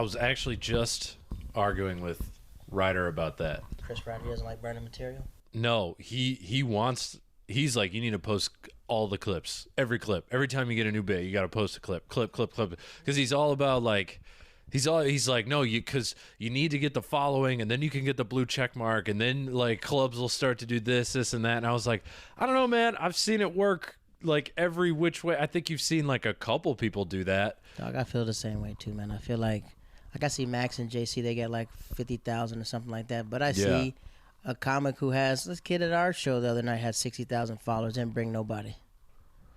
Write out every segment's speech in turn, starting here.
I was actually just arguing with Ryder about that. Chris Ryder doesn't like burning material. No, he's like, you need to post all the clips, every clip. Every time you get a new bit, you got to post a clip, because he's all about like, he's like, no, because you need to get the following, and then you can get the blue check mark, and then like clubs will start to do this and that. And I was like, I don't know, man. I've seen it work like every which way. I think you've seen like a couple people do that. Dog, I feel the same way too, man. I feel like I see Max and JC, they get like 50,000 or something like that. But I see a comic who has, this kid at our show the other night had 60,000 followers, didn't bring nobody.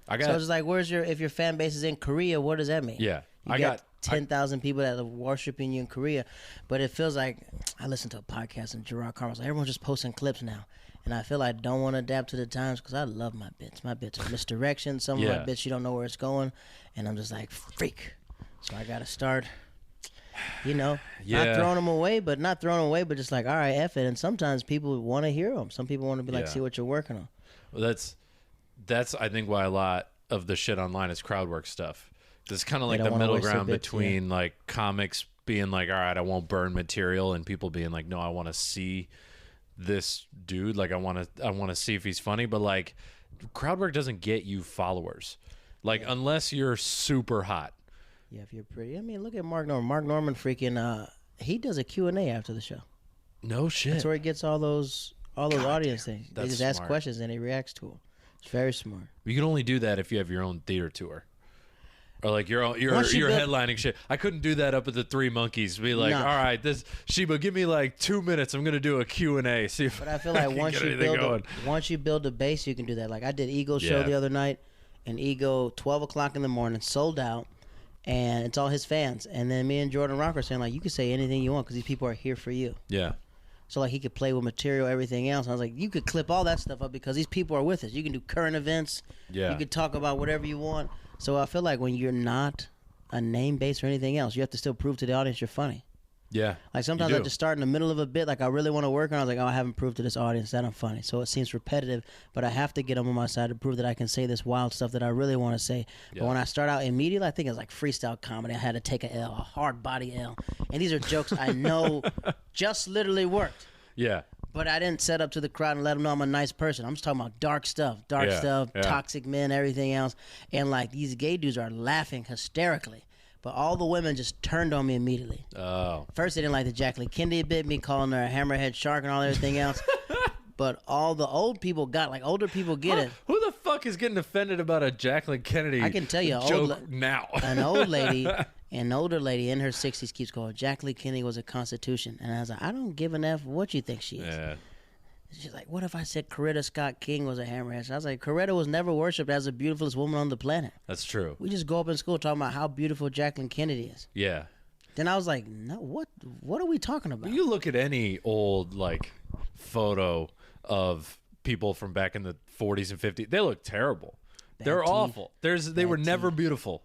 So it's just like, if your fan base is in Korea, what does that mean? Yeah. You got 10,000 people that are worshiping you in Korea. But it feels like, I listened to a podcast and Gerard Carmen's like, everyone's just posting clips now. And I feel I don't want to adapt to the times because I love my bits. My bits are misdirection. Some of my bits, you don't know where it's going. And I'm just like, freak. So I got to start, not throwing them away, but just like, all right, F it. And sometimes people want to hear them. Some people want to be like, see what you're working on. Well, that's I think why a lot of the shit online is crowd work stuff. It's kind of like the middle ground between like comics being like, all right, I won't burn material, and people being like, no, I want to see this dude. Like I want to see if he's funny. But like, crowd work doesn't get you followers. Like unless you're super hot. Yeah, if you're pretty. I mean, look at Mark Norman. Mark Norman freaking he does a Q&A after the show. No shit. That's where he gets all those audience things. They just ask questions and he reacts to them. It's very smart. You can only do that if you have your own theater tour. Or like you're headlining shit. I couldn't do that up at the Three Monkeys. Be like, all right, this Sheba, give me like 2 minutes. I'm gonna do a Q&A. See if but I feel like once you build a base, you can do that. Like I did Eagle's show the other night, and Eagle 12 o'clock in the morning sold out, and it's all his fans. And then me and Jordan Rock are saying like, you can say anything you want because these people are here for you. Yeah. So like he could play with material, everything else. And I was like, you could clip all that stuff up because these people are with us. You can do current events. Yeah. You could talk about whatever you want. So I feel like when you're not a name base or anything else, you have to still prove to the audience you're funny. Yeah. Like sometimes I just start in the middle of a bit, like I really want to work on. I was like, oh, I haven't proved to this audience that I'm funny. So it seems repetitive, but I have to get them on my side to prove that I can say this wild stuff that I really want to say. Yeah. But when I start out immediately, I think it's like freestyle comedy. I had to take a hard body L. And these are jokes I know just literally worked. Yeah. But I didn't set up to the crowd and let them know I'm a nice person. I'm just talking about dark stuff, toxic men, everything else. And like these gay dudes are laughing hysterically. But all the women just turned on me immediately. Oh. First, they didn't like the Jacqueline Kennedy bit, me calling her a hammerhead shark and all everything else. But all the old people older people get it. Who the fuck is getting offended about a Jacqueline Kennedy I can tell you, joke now? An older lady in her 60s keeps going, Jacqueline Kennedy was a constitution. And I was like, I don't give an F what you think she is. Yeah. She's like, what if I said Coretta Scott King was a hammerhead? So I was like, Coretta was never worshipped as the beautifulest woman on the planet. That's true. We just go up in school talking about how beautiful Jacqueline Kennedy is. Yeah. Then I was like, no, what are we talking about? You look at any old like photo of people from back in the 40s and 50s, they look terrible. They're awful. They were never beautiful.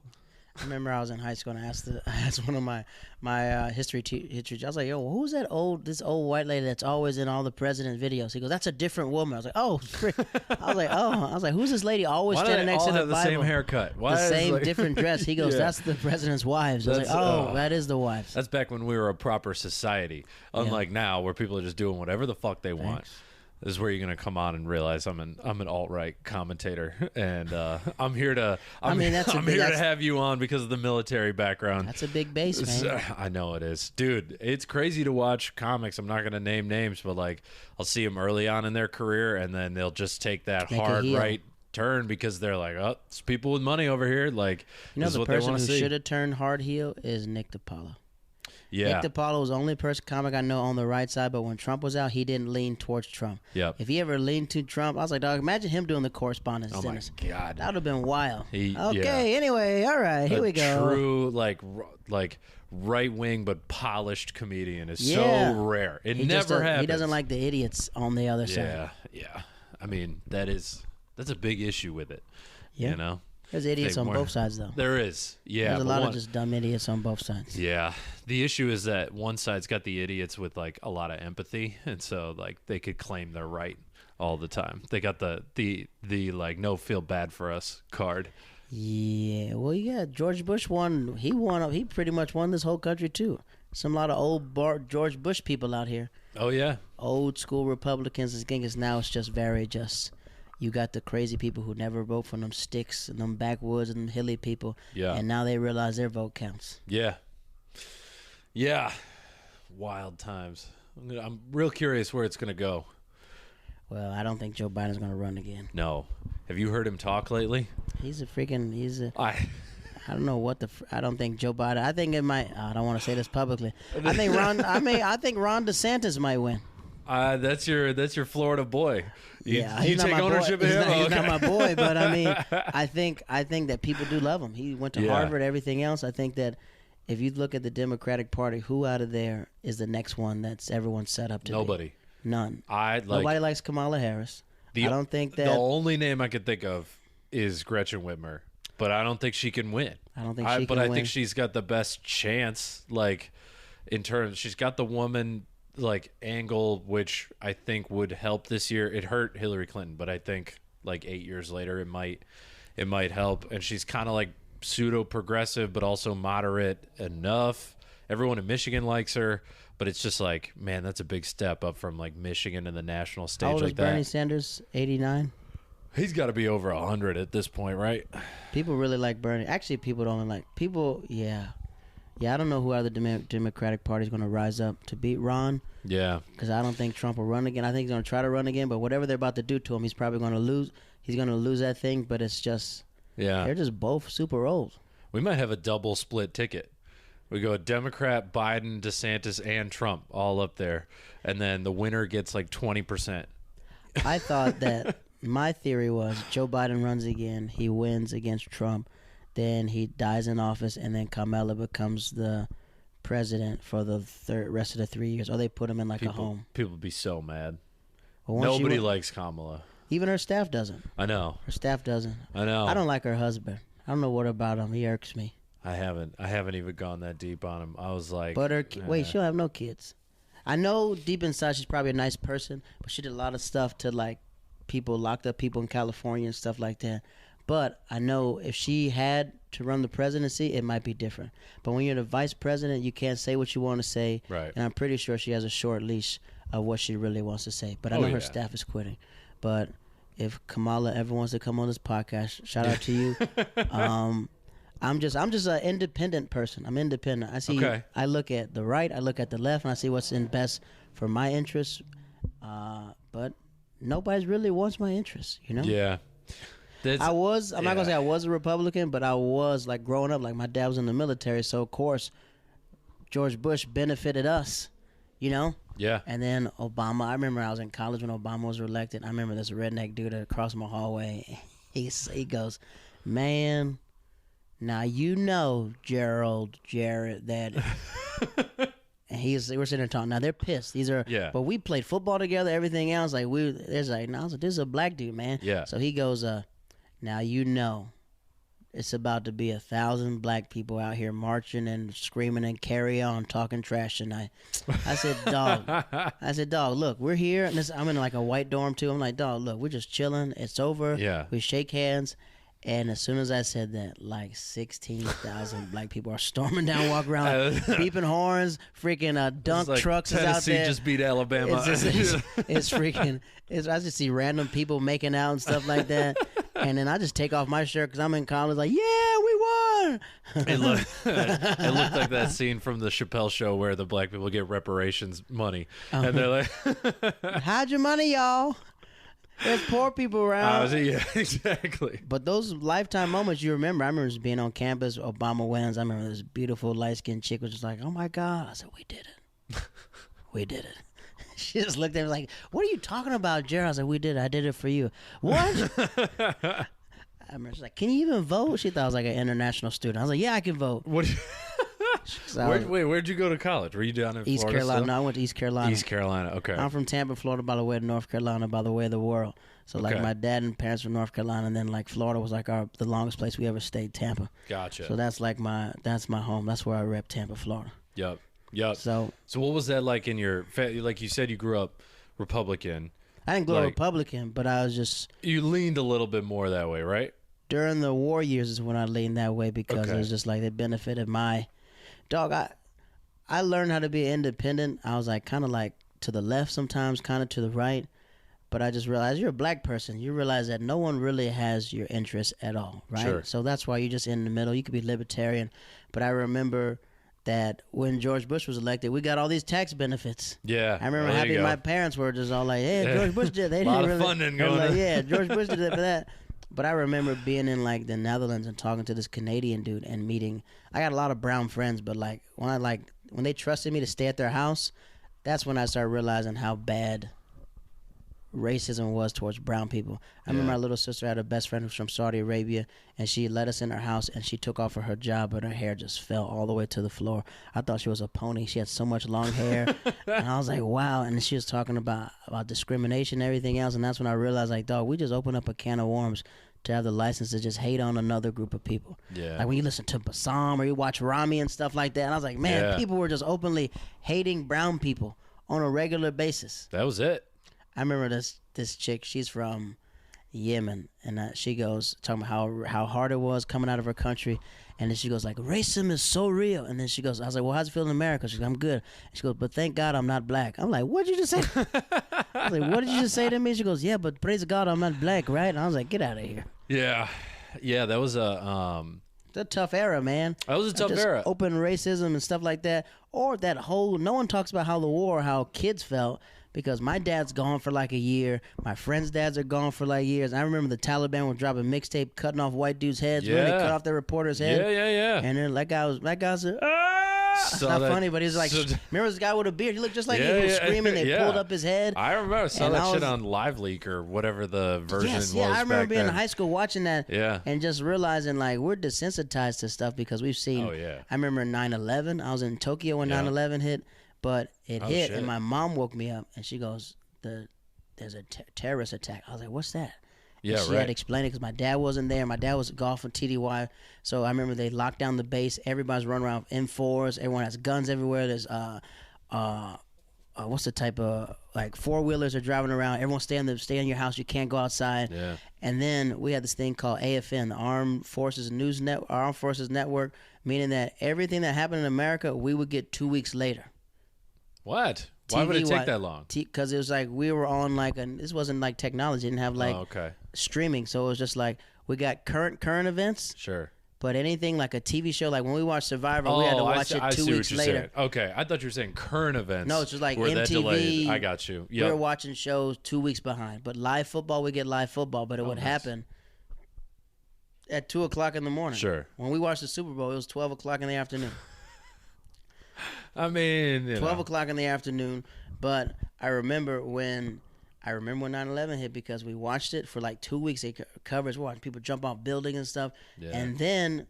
I remember I was in high school and I asked one of my history teachers. I was like, "Yo, who's this old white lady that's always in all the president videos?" He goes, "That's a different woman." I was like, "Oh, frick." I was like, "Who's this lady always standing next to the Bible? The same haircut, different dress?" He goes, "That's the president's wives." I was like, "Oh, that is the wives." That's back when we were a proper society, unlike now where people are just doing whatever the fuck they want. This is where you're gonna come on and realize I'm an alt-right commentator, and I'm here to have you on because of the military background. That's a big base, man. I know it is, dude. It's crazy to watch comics. I'm not gonna name names, but like I'll see them early on in their career, and then they'll just take that hard right turn because they're like, oh, it's people with money over here. Like, this is what they want to see. The person who should have turned hard heel is Nick DiPaolo. Yeah. Nick DiPaolo was the only comic I know on the right side, but when Trump was out, he didn't lean towards Trump. Yep. If he ever leaned to Trump, I was like, dog, imagine him doing the correspondence dinners. Oh, my God. That would have been wild. Anyway, all right, here we go. True, like right-wing but polished comedian is so rare. It never happens. He doesn't like the idiots on the other side. Yeah. I mean, that's a big issue with it, you know? There's idiots on both sides, though. There is, yeah. There's a lot of just dumb idiots on both sides. Yeah. The issue is that one side's got the idiots with, like, a lot of empathy, and so, like, they could claim they're right all the time. They got the like, no, feel bad for us card. Yeah, well, yeah. George Bush won. He won. He pretty much won this whole country too. Some lot of old George Bush people out here. Oh yeah, Old school Republicans. I think now it's just very just. You got the crazy people who never vote for them sticks and them backwoods and them hilly people. Yeah. And now they realize their vote counts. Yeah. Yeah. Wild times. I'm real curious where it's going to go. Well, I don't think Joe Biden's going to run again. No. Have you heard him talk lately? He's a. I don't know what I don't think Joe Biden. I think it might. I don't want to say this publicly. I think I think Ron DeSantis might win. That's your Florida boy. You he's take not my ownership boy. of him. He's not my boy, but I mean, I think that people do love him. He went to Harvard, everything else. I think that if you look at the Democratic Party, who out of there is the next one that's everyone set up to? Nobody. Be? None. Nobody likes Kamala Harris. I don't think that the only name I could think of is Gretchen Whitmer, but I don't think she can win. I don't think she can But win. I think she's got the best chance. Like in terms, she's got the woman like angle, which I think would help this year. It hurt Hillary Clinton, but I think like 8 years later, it might help. And she's kind of like pseudo progressive, but also moderate enough. Everyone in Michigan likes her, but it's just like, man, that's a big step up from like Michigan in the national stage. How old like is Bernie that. Sanders? 89. He's got to be over 100 at this point, right? People really like Bernie. Actually, people don't like people. Yeah. I don't know who out of the Democratic Party is going to rise up to beat Ron. Yeah. Because I don't think Trump will run again. I think he's going to try to run again, but whatever they're about to do to him, he's probably going to lose. He's going to lose that thing, but it's just, they're just both super old. We might have a double split ticket. We go Democrat, Biden, DeSantis, and Trump all up there, and then the winner gets like 20%. I thought that my theory was Joe Biden runs again, he wins against Trump, then he dies in office, and then Kamala becomes the president for the rest of the 3 years, or they put him in like a home. People would be so mad. Well, Nobody likes Kamala. Even her staff doesn't. I know. Her staff doesn't. I know. I don't like her husband. I don't know what about him. He irks me. I haven't even gone that deep on him. I was like, but wait, she'll have no kids. I know deep inside she's probably a nice person, but she did a lot of stuff to like people, locked up people in California and stuff like that. But I know if she had to run the presidency, it might be different. But when you're the vice president, you can't say what you want to say. Right. And I'm pretty sure she has a short leash of what she really wants to say. But I know her staff is quitting. But if Kamala ever wants to come on this podcast, shout out to you. I'm just an independent person. I'm independent. I see. Okay. I look at the right. I look at the left, and I see what's in best for my interests. But nobody really wants my interests. You know. Yeah. I'm not gonna say I was a Republican, but I was like growing up. Like my dad was in the military, so of course George Bush benefited us. You know. Yeah. And then Obama. I remember I was in college when Obama was elected. I remember this redneck dude across my hallway. He goes, "Man, now you know Jared that." And we're sitting there talking. Now they're pissed. But we played football together. Everything else, like there's like, no, this is a black dude, man. Yeah. So he goes, now you know, it's about to be 1,000 black people out here marching and screaming and carry on, talking trash tonight. I said, dog. Look, we're here. And I'm in like a white dorm too. I'm like, dog, look, we're just chilling. It's over. Yeah. We shake hands. And as soon as I said that, like 16,000 black people are storming down, walking around, beeping horns, freaking dunk like trucks is out Tennessee there. just beat Alabama. It's freaking. I just see random people making out and stuff like that, and then I just take off my shirt because I'm in college. Like, yeah, we won. It looked like that scene from the Chappelle Show where the black people get reparations money, and they're like, "Hide your money, y'all." There's poor people around. Yeah, exactly. But those lifetime moments you remember. I remember just being on campus. Obama wins. I remember this beautiful light-skinned chick was just like, "Oh my God!" I said, "We did it. We did it." She just looked at me like, "What are you talking about, Jared?" I was like, "We did it. I did it for you." What? I remember she's like, "Can you even vote?" She thought I was like an international student. I was like, "Yeah, I can vote." What? Where'd you go to college? Were you down in East Florida Carolina? still? No, I went to East Carolina. East Carolina. Okay. I'm from Tampa, Florida, by the way of North Carolina, by the way of the world. So like my dad and parents from North Carolina, and then like Florida was like the longest place we ever stayed, Tampa. Gotcha. So that's like my home. That's where I rep Tampa, Florida. Yep. So what was that like in your like you said you grew up Republican? I didn't grow up Republican, but I was just you leaned a little bit more that way, right? during the war years is when I leaned that way because Okay. it was just like it benefited my dog. I learned how to be independent. I was like kind of like to the left sometimes, kind of to the right. But I just realized you're a black person. You realize that no one really has your interests at all, right? Sure. So that's why you're just in the middle. You could be libertarian. But I remember that when George Bush was elected, we got all these tax benefits. Yeah. I remember there you happy go. my parents were just all like, "Hey, Yeah. George Bush did." They A lot didn't of really. funding they were going like, on. "Yeah, George Bush did it for that." But I remember being in like the Netherlands and talking to this Canadian dude and meeting. I got a lot of brown friends, but like when they trusted me to stay at their house, that's when I started realizing how bad racism was towards brown people. I remember Yeah. my little sister had a best friend who's from Saudi Arabia, and she let us in her house, and she took off her hijab, but her hair just fell all the way to the floor. I thought she was a pony. She had so much long hair, and I was like, wow. And she was talking about discrimination and everything else, and that's when I realized, like, dog, we just opened up a can of worms to have the license to just hate on another group of people. Yeah. Like when you listen to Bassam or you watch Rami and stuff like that, and I was like, man, Yeah. people were just openly hating brown people on a regular basis. That was it. I remember this chick. She's from Yemen, and she goes talking about how hard it was coming out of her country, and then she goes like, racism is so real. And then she goes, I was like, well, how's it feel in America? She goes, I'm good. And she goes, but thank God I'm not black. I'm like, what did you just say? I was like, what did you just say to me? She goes, yeah, but praise God I'm not black, right? And I was like, get out of here. Yeah. Yeah. That was a It's a tough era, man. That was a tough Just era. Open racism and stuff like that, or that whole. No one talks about how the war, how kids felt. Because my dad's gone for like a year. My friends' dads are gone for like years. I remember the Taliban were dropping mixtape, cutting off white dudes' heads. When they Yeah. cut off their reporter's head. Yeah. And then that guy was ah! It's Saw not that- funny, but he's like, so- remember this guy with a beard? He looked just like Yeah, he was yeah, screaming. They yeah. pulled up his head. I remember I saw And that I shit was- on Live Leak or whatever the version Yes, was yeah, I remember back being then. in high school watching that. Yeah. And just realizing like we're desensitized to stuff because we've seen. Oh, yeah. I remember 9/11. I was in Tokyo when Yeah. 9/11 hit, but it Oh, hit, shit. and my mom woke me up, and she goes, "There's a terrorist attack." I was like, "What's that?" And Yeah, she right. had explained it because my dad wasn't there. My dad was golfing TDY, so I remember they locked down the base. Everybody's running around with M4s. Everyone has guns everywhere. There's what's the type of like 4-wheelers are driving around. Everyone stay in your house. You can't go outside. Yeah. And then we had this thing called AFN, the Armed Forces Network, meaning that everything that happened in America, we would get 2 weeks later. What? Why would it TV take that long? Because it was like we were on like this wasn't like technology. Didn't have like Oh, okay. streaming, so it was just like we got current events. Sure. But anything like a TV show, like when we watched Survivor, we had to watch it 2 weeks later. Saying. Okay, I thought you were saying current events. No, it's just like were that delayed. MTV. I got you. We were Yep. watching shows 2 weeks behind. But live football, we get live football, but it would nice. happen at 2:00 in the morning. Sure. When we watched the Super Bowl, it was 12:00 in the afternoon. I mean, 12:00 in the afternoon. But I remember when 9/11 hit because we watched it for like 2 weeks. They coverage, we're watching people jump off buildings and stuff. Yeah. And then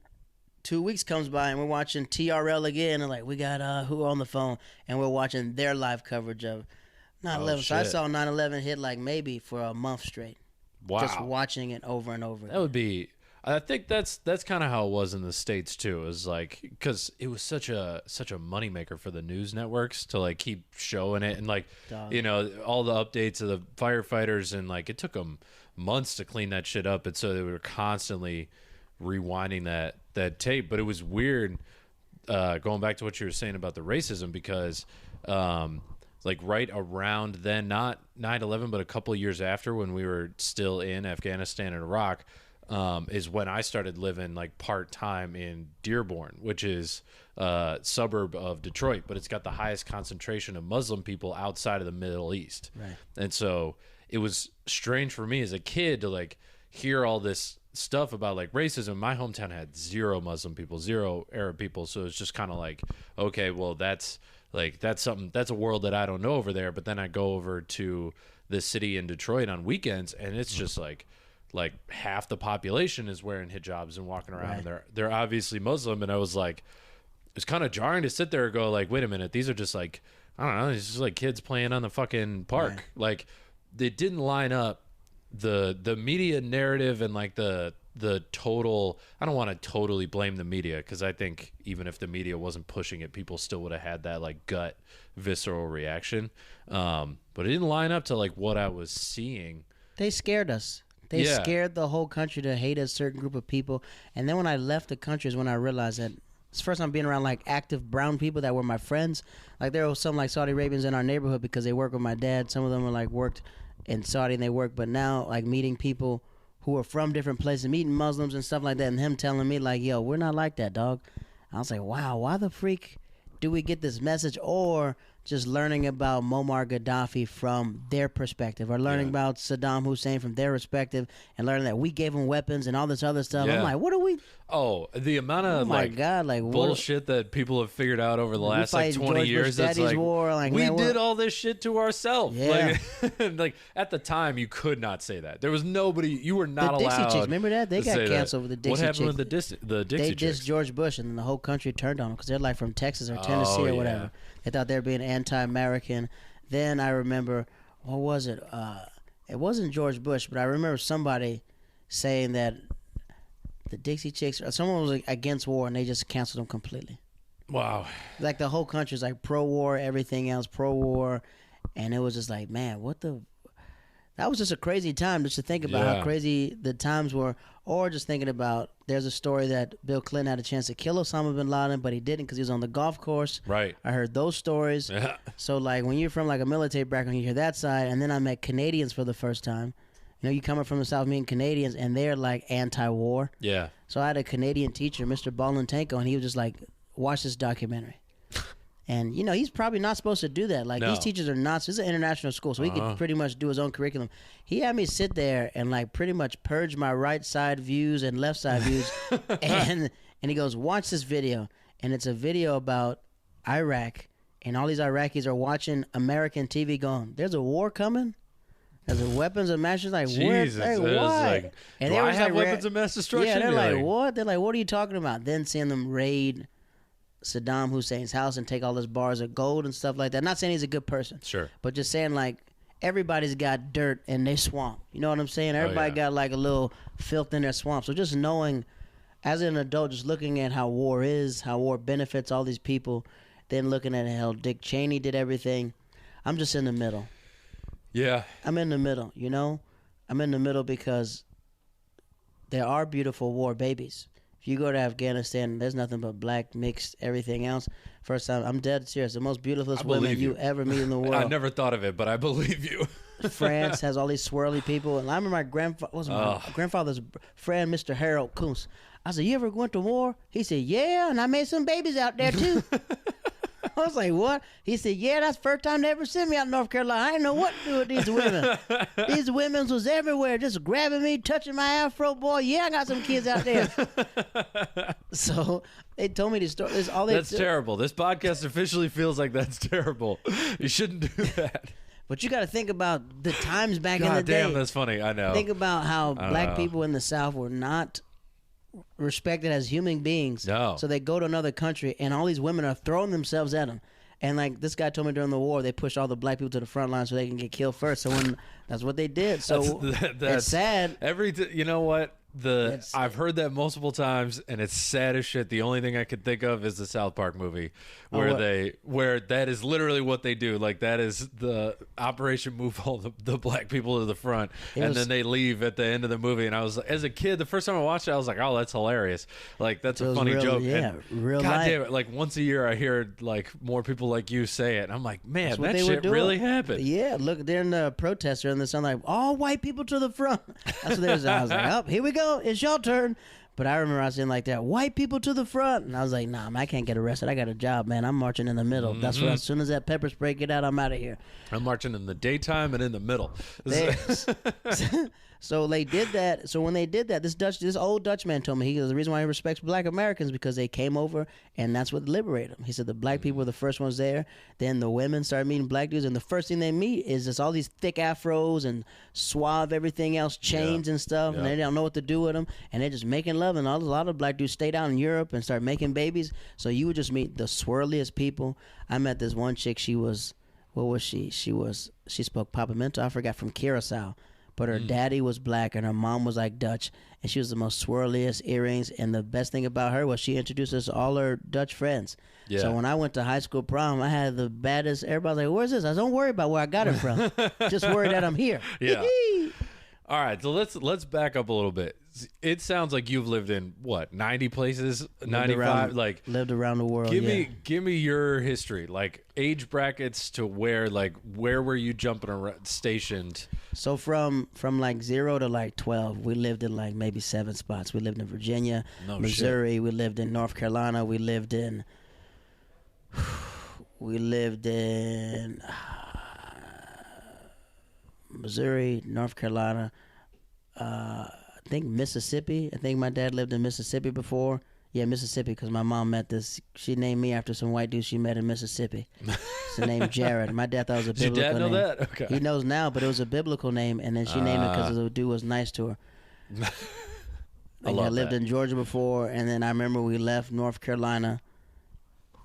2 weeks comes by and we're watching TRL again, and like we got who on the phone, and we're watching their live coverage of 9/11. So I shit. saw 9/11 hit like maybe for a month straight, Wow. just watching it over and over. That would be. I think that's kind of how it was in the States too. It was like because it was such a moneymaker for the news networks to like keep showing it and like Dog. you know all the updates of the firefighters and like it took them months to clean that shit up and so they were constantly rewinding that tape. But it was weird going back to what you were saying about the racism because like right around then, not 9/11, but a couple of years after when we were still in Afghanistan and Iraq. Is when I started living like part-time in Dearborn, which is a suburb of Detroit, but it's got the highest concentration of Muslim people outside of the Middle East. Right. And so it was strange for me as a kid to like hear all this stuff about like racism. My hometown had 0 Muslim people, 0 Arab people. So it's just kind of like, okay, well that's something, that's a world that I don't know over there. But then I go over to this city in Detroit on weekends and it's just like half the population is wearing hijabs and walking around Right. and they're obviously Muslim. And I was like, it was kind of jarring to sit there and go like, wait a minute, these are just like, I don't know, it's just like kids playing on the fucking park. Right. Like they didn't line up the media narrative and like the total. I don't want to totally blame the media because I think even if the media wasn't pushing it, people still would have had that like gut visceral reaction. But it didn't line up to like what I was seeing. They scared us. They Yeah. scared the whole country to hate a certain group of people. And then when I left the country is when I realized that it's the first time being around like active brown people that were my friends. Like there were some like Saudi Arabians in our neighborhood because they work with my dad. Some of them were like worked in Saudi and they worked. But now like meeting people who are from different places, meeting Muslims and stuff like that, and him telling me like, yo, we're not like that, dog. I was like, wow, why the freak do we get this message? Or just learning about Muammar Gaddafi from their perspective, or learning about Saddam Hussein from their perspective, and learning that we gave them weapons and all this other stuff. Yeah. I'm like, what are we? Oh, the amount of Oh my God, like bullshit that people have figured out over the last like 20 George years. Bush That's Daddy's like, war. Like, we man, did all this shit to ourselves. Yeah. Like at the time, you could not say that. There was nobody. You were not the Dixie allowed. Chicks, remember that? They to got say canceled that. with the Dixie What happened Chicks. with the Dixie They Chicks? dissed George Bush, and then the whole country turned on them because they're like from Texas or Tennessee or whatever. Yeah. They thought they were being anti-American. Then I remember, what was it? It wasn't George Bush, but I remember somebody saying that the Dixie Chicks, or someone was like against war, and they just canceled them completely. Wow. Like the whole country was like pro-war, everything else pro-war, and it was just like, man, what the? That was just a crazy time just to think about how crazy the times were, or just thinking about. There's a story that Bill Clinton had a chance to kill Osama bin Laden, but he didn't because he was on the golf course. Right. I heard those stories. Yeah. So like when you're from like a military background, you hear that side, and then I met Canadians for the first time. You know, you coming from the South, meeting Canadians, and they're like anti-war. Yeah. So I had a Canadian teacher, Mr. Balantenko, and he was just like, watch this documentary. And, you know, he's probably not supposed to do that. Like, these teachers are not. This is an international school, so he could pretty much do his own curriculum. He had me sit there and, like, pretty much purge my right side views and left side views. and he goes, watch this video. And it's a video about Iraq. And all these Iraqis are watching American TV going, there's a war coming? There's weapons of mass destruction. Like, where? Jesus. Hey, It was why? like, And do they I was have like, weapons of mass destruction? Yeah, they're You're like, what? They're like, what are you talking about? Then seeing them raid Saddam Hussein's house and take all his bars of gold and stuff like that. Not saying he's a good person. Sure. But just saying, like, everybody's got dirt in their swamp. You know what I'm saying? Everybody got, like, a little filth in their swamp. So just knowing, as an adult, just looking at how war is, how war benefits all these people, then looking at how Dick Cheney did everything, I'm just in the middle. Yeah. I'm in the middle, you know? I'm in the middle because there are beautiful war babies. If you go to Afghanistan, there's nothing but black, mixed, everything else. First time, I'm dead serious. The most beautiful women you ever meet in the world. I never thought of it, but I believe you. France has all these swirly people. And I remember my grandfather's friend, Mr. Harold Kuntz. I said, you ever went to war? He said, yeah, and I made some babies out there too. I was like, what? He said, yeah, that's the first time they ever sent me out in North Carolina. I didn't know what to do with these women. These women was everywhere, just grabbing me, touching my afro, boy. Yeah, I got some kids out there. So they told me this story. That's terrible. This podcast officially feels like that's terrible. You shouldn't do that. But you got to think about the times back in the day. God damn, that's funny. I know. Think about how black people in the South were not respected as human beings. No. So they go to another country, and all these women are throwing themselves at them. And like this guy told me during the war, they pushed all the black people to the front line so they can get killed first. So that's what they did. So it's sad. You know what? I've heard that multiple times, and it's sad as shit. The only thing I could think of is the South Park movie, where that is literally what they do. Like that is the operation, move all the black people to the front, and then they leave at the end of the movie. And I was, as a kid, the first time I watched it, I was like, oh, that's hilarious. Like that's a funny joke. Yeah, real God life. damn it! Like once a year, I hear like more people like you say it. And I'm like, man, that they shit really happened. Yeah, look, they're in the protester, and the sun like all white people to the front. That's what they was. I was like, oh, here we go. It's your turn. But I remember I was saying like that, white people to the front. And I was like, nah, man, I can't get arrested. I got a job, man. I'm marching in the middle. That's what, as soon as that pepper spray get out, I'm out of here. I'm marching in the daytime and in the middle. So they did that. So when they did that, this old Dutch man told me, he goes, the reason why he respects black Americans because they came over and that's what liberated them. He said the black people were the first ones there. Then the women started meeting black dudes, and the first thing they meet is just all these thick afros and suave everything else, chains and stuff, and they don't know what to do with them, and they're just making love. And a lot of black dudes stayed out in Europe and started making babies. So you would just meet the swirliest people. I met this one chick. She was, what was she? She spoke Papamento. I forgot, from Curacao. But her daddy was black and her mom was like Dutch, and she was the most swirliest earrings. And the best thing about her was she introduced us to all her Dutch friends. Yeah. So when I went to high school prom, I had the baddest. Everybody was like, "Where's this?" I said, "Don't worry about where I got it from. Just worry that I'm here." Yeah. All right, so let's back up a little bit. It sounds like you've lived in what 90 places, 95, like lived around the world. Give me your history, like age brackets to where were you jumping around, stationed? So from like 0 to like 12, we lived in like maybe 7 spots. We lived in Virginia, Missouri. Shit. We lived in North Carolina. We lived in Missouri, North Carolina, I think Mississippi. I think my dad lived in Mississippi before. Yeah, Mississippi, because my mom met this. She named me after some white dude she met in Mississippi. It's named Jared. My dad thought it was a biblical name. Did your dad know that? Okay. He knows now, but it was a biblical name, and then she named it because the dude was nice to her. I lived in Georgia before, and then I remember we left North Carolina.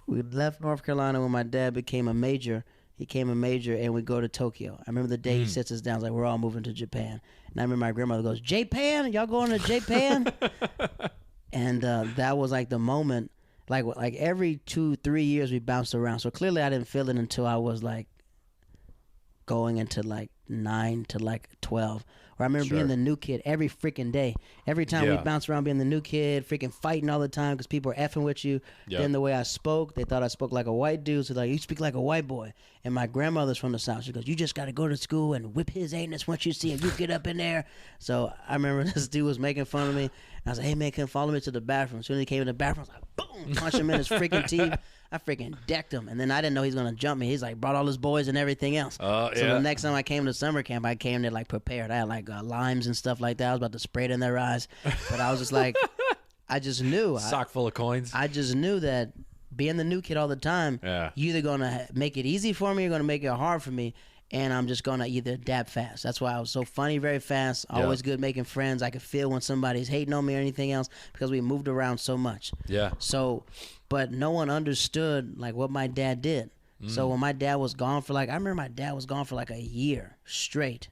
We left North Carolina when my dad became a major. He became a major, and we go to Tokyo. I remember the day he sits us down. It's like, we're all moving to Japan. And I remember my grandmother goes, Japan? Y'all going to Japan? And that was like the moment. Like every 2-3 years we bounced around. So clearly I didn't feel it until I was like going into like 9 to like 12. Or I remember being the new kid every freaking day. Every time we bounced around being the new kid, freaking fighting all the time because people were effing with you. Yep. Then the way I spoke, they thought I spoke like a white dude. So like, you speak like a white boy. And my grandmother's from the South. She goes, you just got to go to school and whip his anus once you see him. You get up in there. So I remember this dude was making fun of me. I was like, hey, man, come follow me to the bathroom. As soon as he came in the bathroom, I was like, boom, punched him in his freaking teeth. I freaking decked him. And then I didn't know he was going to jump me. He's like, brought all his boys and everything else. So the next time I came to summer camp, I came there like prepared. I had like limes and stuff like that. I was about to spray it in their eyes. But I was just like, I just knew. Sock full of coins. I just knew that being the new kid all the time, you either going to make it easy for me or you're going to make it hard for me. And I'm just going to either adapt fast. That's why I was so funny very fast, always good making friends. I could feel when somebody's hating on me or anything else because we moved around so much. Yeah. So, but no one understood like what my dad did. So when my dad was gone for like, I remember my dad was gone for like a year straight.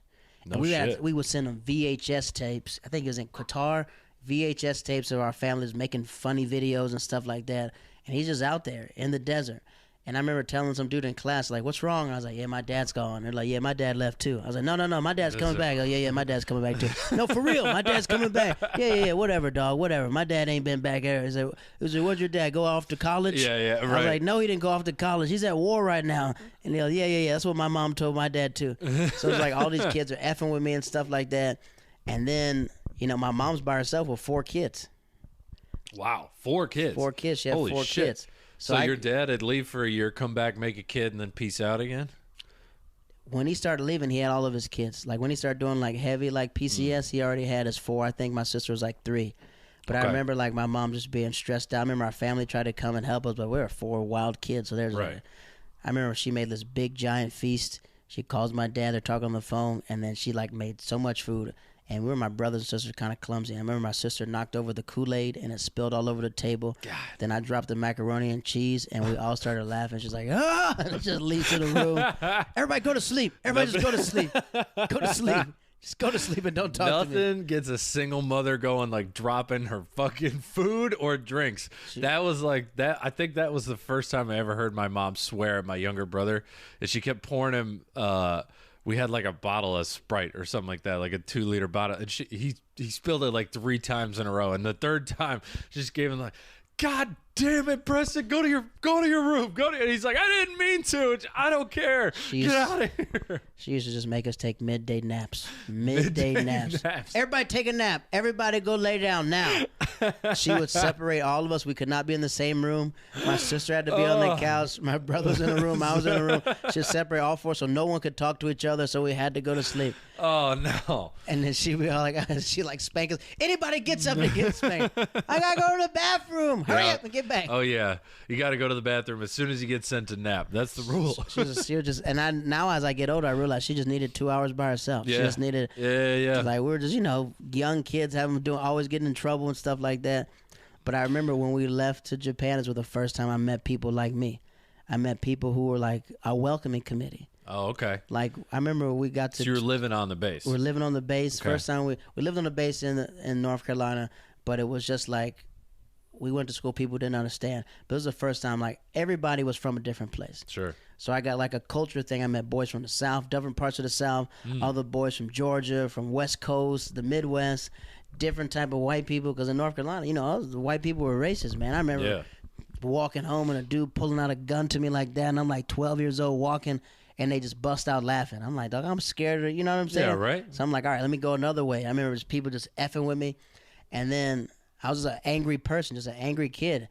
No shit. We would send him VHS tapes. I think it was in Qatar, VHS tapes of our families making funny videos and stuff like that. And he's just out there in the desert. And I remember telling some dude in class, like, what's wrong? And I was like, yeah, my dad's gone. They're like, yeah, my dad left tue. I was like, no, my dad's coming back. Oh, yeah, my dad's coming back too. No, for real, my dad's coming back. Yeah, whatever, dog, whatever. My dad ain't been back there. He said, where'd your dad go off to college? Yeah, right. I was like, no, he didn't go off to college. He's at war right now. And they're like, yeah, that's what my mom told my dad too. So it's like all these kids are effing with me and stuff like that. And then, my mom's by herself with 4 kids. Wow, 4 kids. 4 kids. She had Holy 4 shit. kids. So your dad would leave for a year, come back, make a kid, and then peace out again? When he started leaving, he had all of his kids. Like when he started doing like heavy like PCS, he already had his 4. I think my sister was like 3. But I remember like my mom just being stressed out. I remember our family tried to come and help us, but we were 4 wild kids. So there's I remember she made this big giant feast. She calls my dad, they're talking on the phone, and then she like made so much food. And my brothers and sisters kind of clumsy. I remember my sister knocked over the Kool-Aid and it spilled all over the table. God. Then I dropped the macaroni and cheese and we all started laughing. She's like, ah! And just leaves to the room. Everybody go to sleep. Everybody just go to sleep. Go to sleep. Just go to sleep and don't talk to me. Nothing gets a single mother going like dropping her fucking food or drinks. That was like that. I think that was the first time I ever heard my mom swear at my younger brother. And she kept pouring him we had like a bottle of Sprite or something like that, like a 2-liter bottle, and he spilled it like 3 times in a row, and the third time she just gave him like, God damn it, Preston, go to your room, and he's like, I didn't mean to, I don't care, get out of here. She used to just make us take midday naps. Midday naps. Everybody take a nap. Everybody go lay down now. She would separate all of us. We could not be in the same room. My sister had to be on the couch. My brother's in a room. I was in a room. She'd separate all 4 so no one could talk to each other, so we had to go to sleep. Oh, no. And then she'd be all like, she like spank us. Anybody get something to get spanked. I got to go to the bathroom. Hurry up and get back. Oh, yeah. You got to go to the bathroom as soon as you get sent to nap. That's the rule. She was just, and now as I get older, I realize she just needed 2 hours by herself. Yeah. She just needed, like we were just, young kids always getting in trouble and stuff like that. But I remember when we left to Japan, it was the first time I met people like me. I met people who were like a welcoming committee. Oh, okay. Like I remember we got to. So you were living on the base. We were living on the base. Okay. First time we lived on the base in North Carolina, but it was just like we went to school, people didn't understand. But it was the first time, like, everybody was from a different place. Sure. So I got like a culture thing. I met boys from the South, different parts of the South, other boys from Georgia, from West Coast, the Midwest, different type of white people. Because in North Carolina, you know, the white people were racist, man. I remember walking home and a dude pulling out a gun to me like that, and I'm like 12 years old walking, and they just bust out laughing. I'm like, dog, I'm scared of, you know what I'm saying? Yeah, right. So I'm like, all right, let me go another way. I remember just people just effing with me, and then I was an angry person, just an angry kid.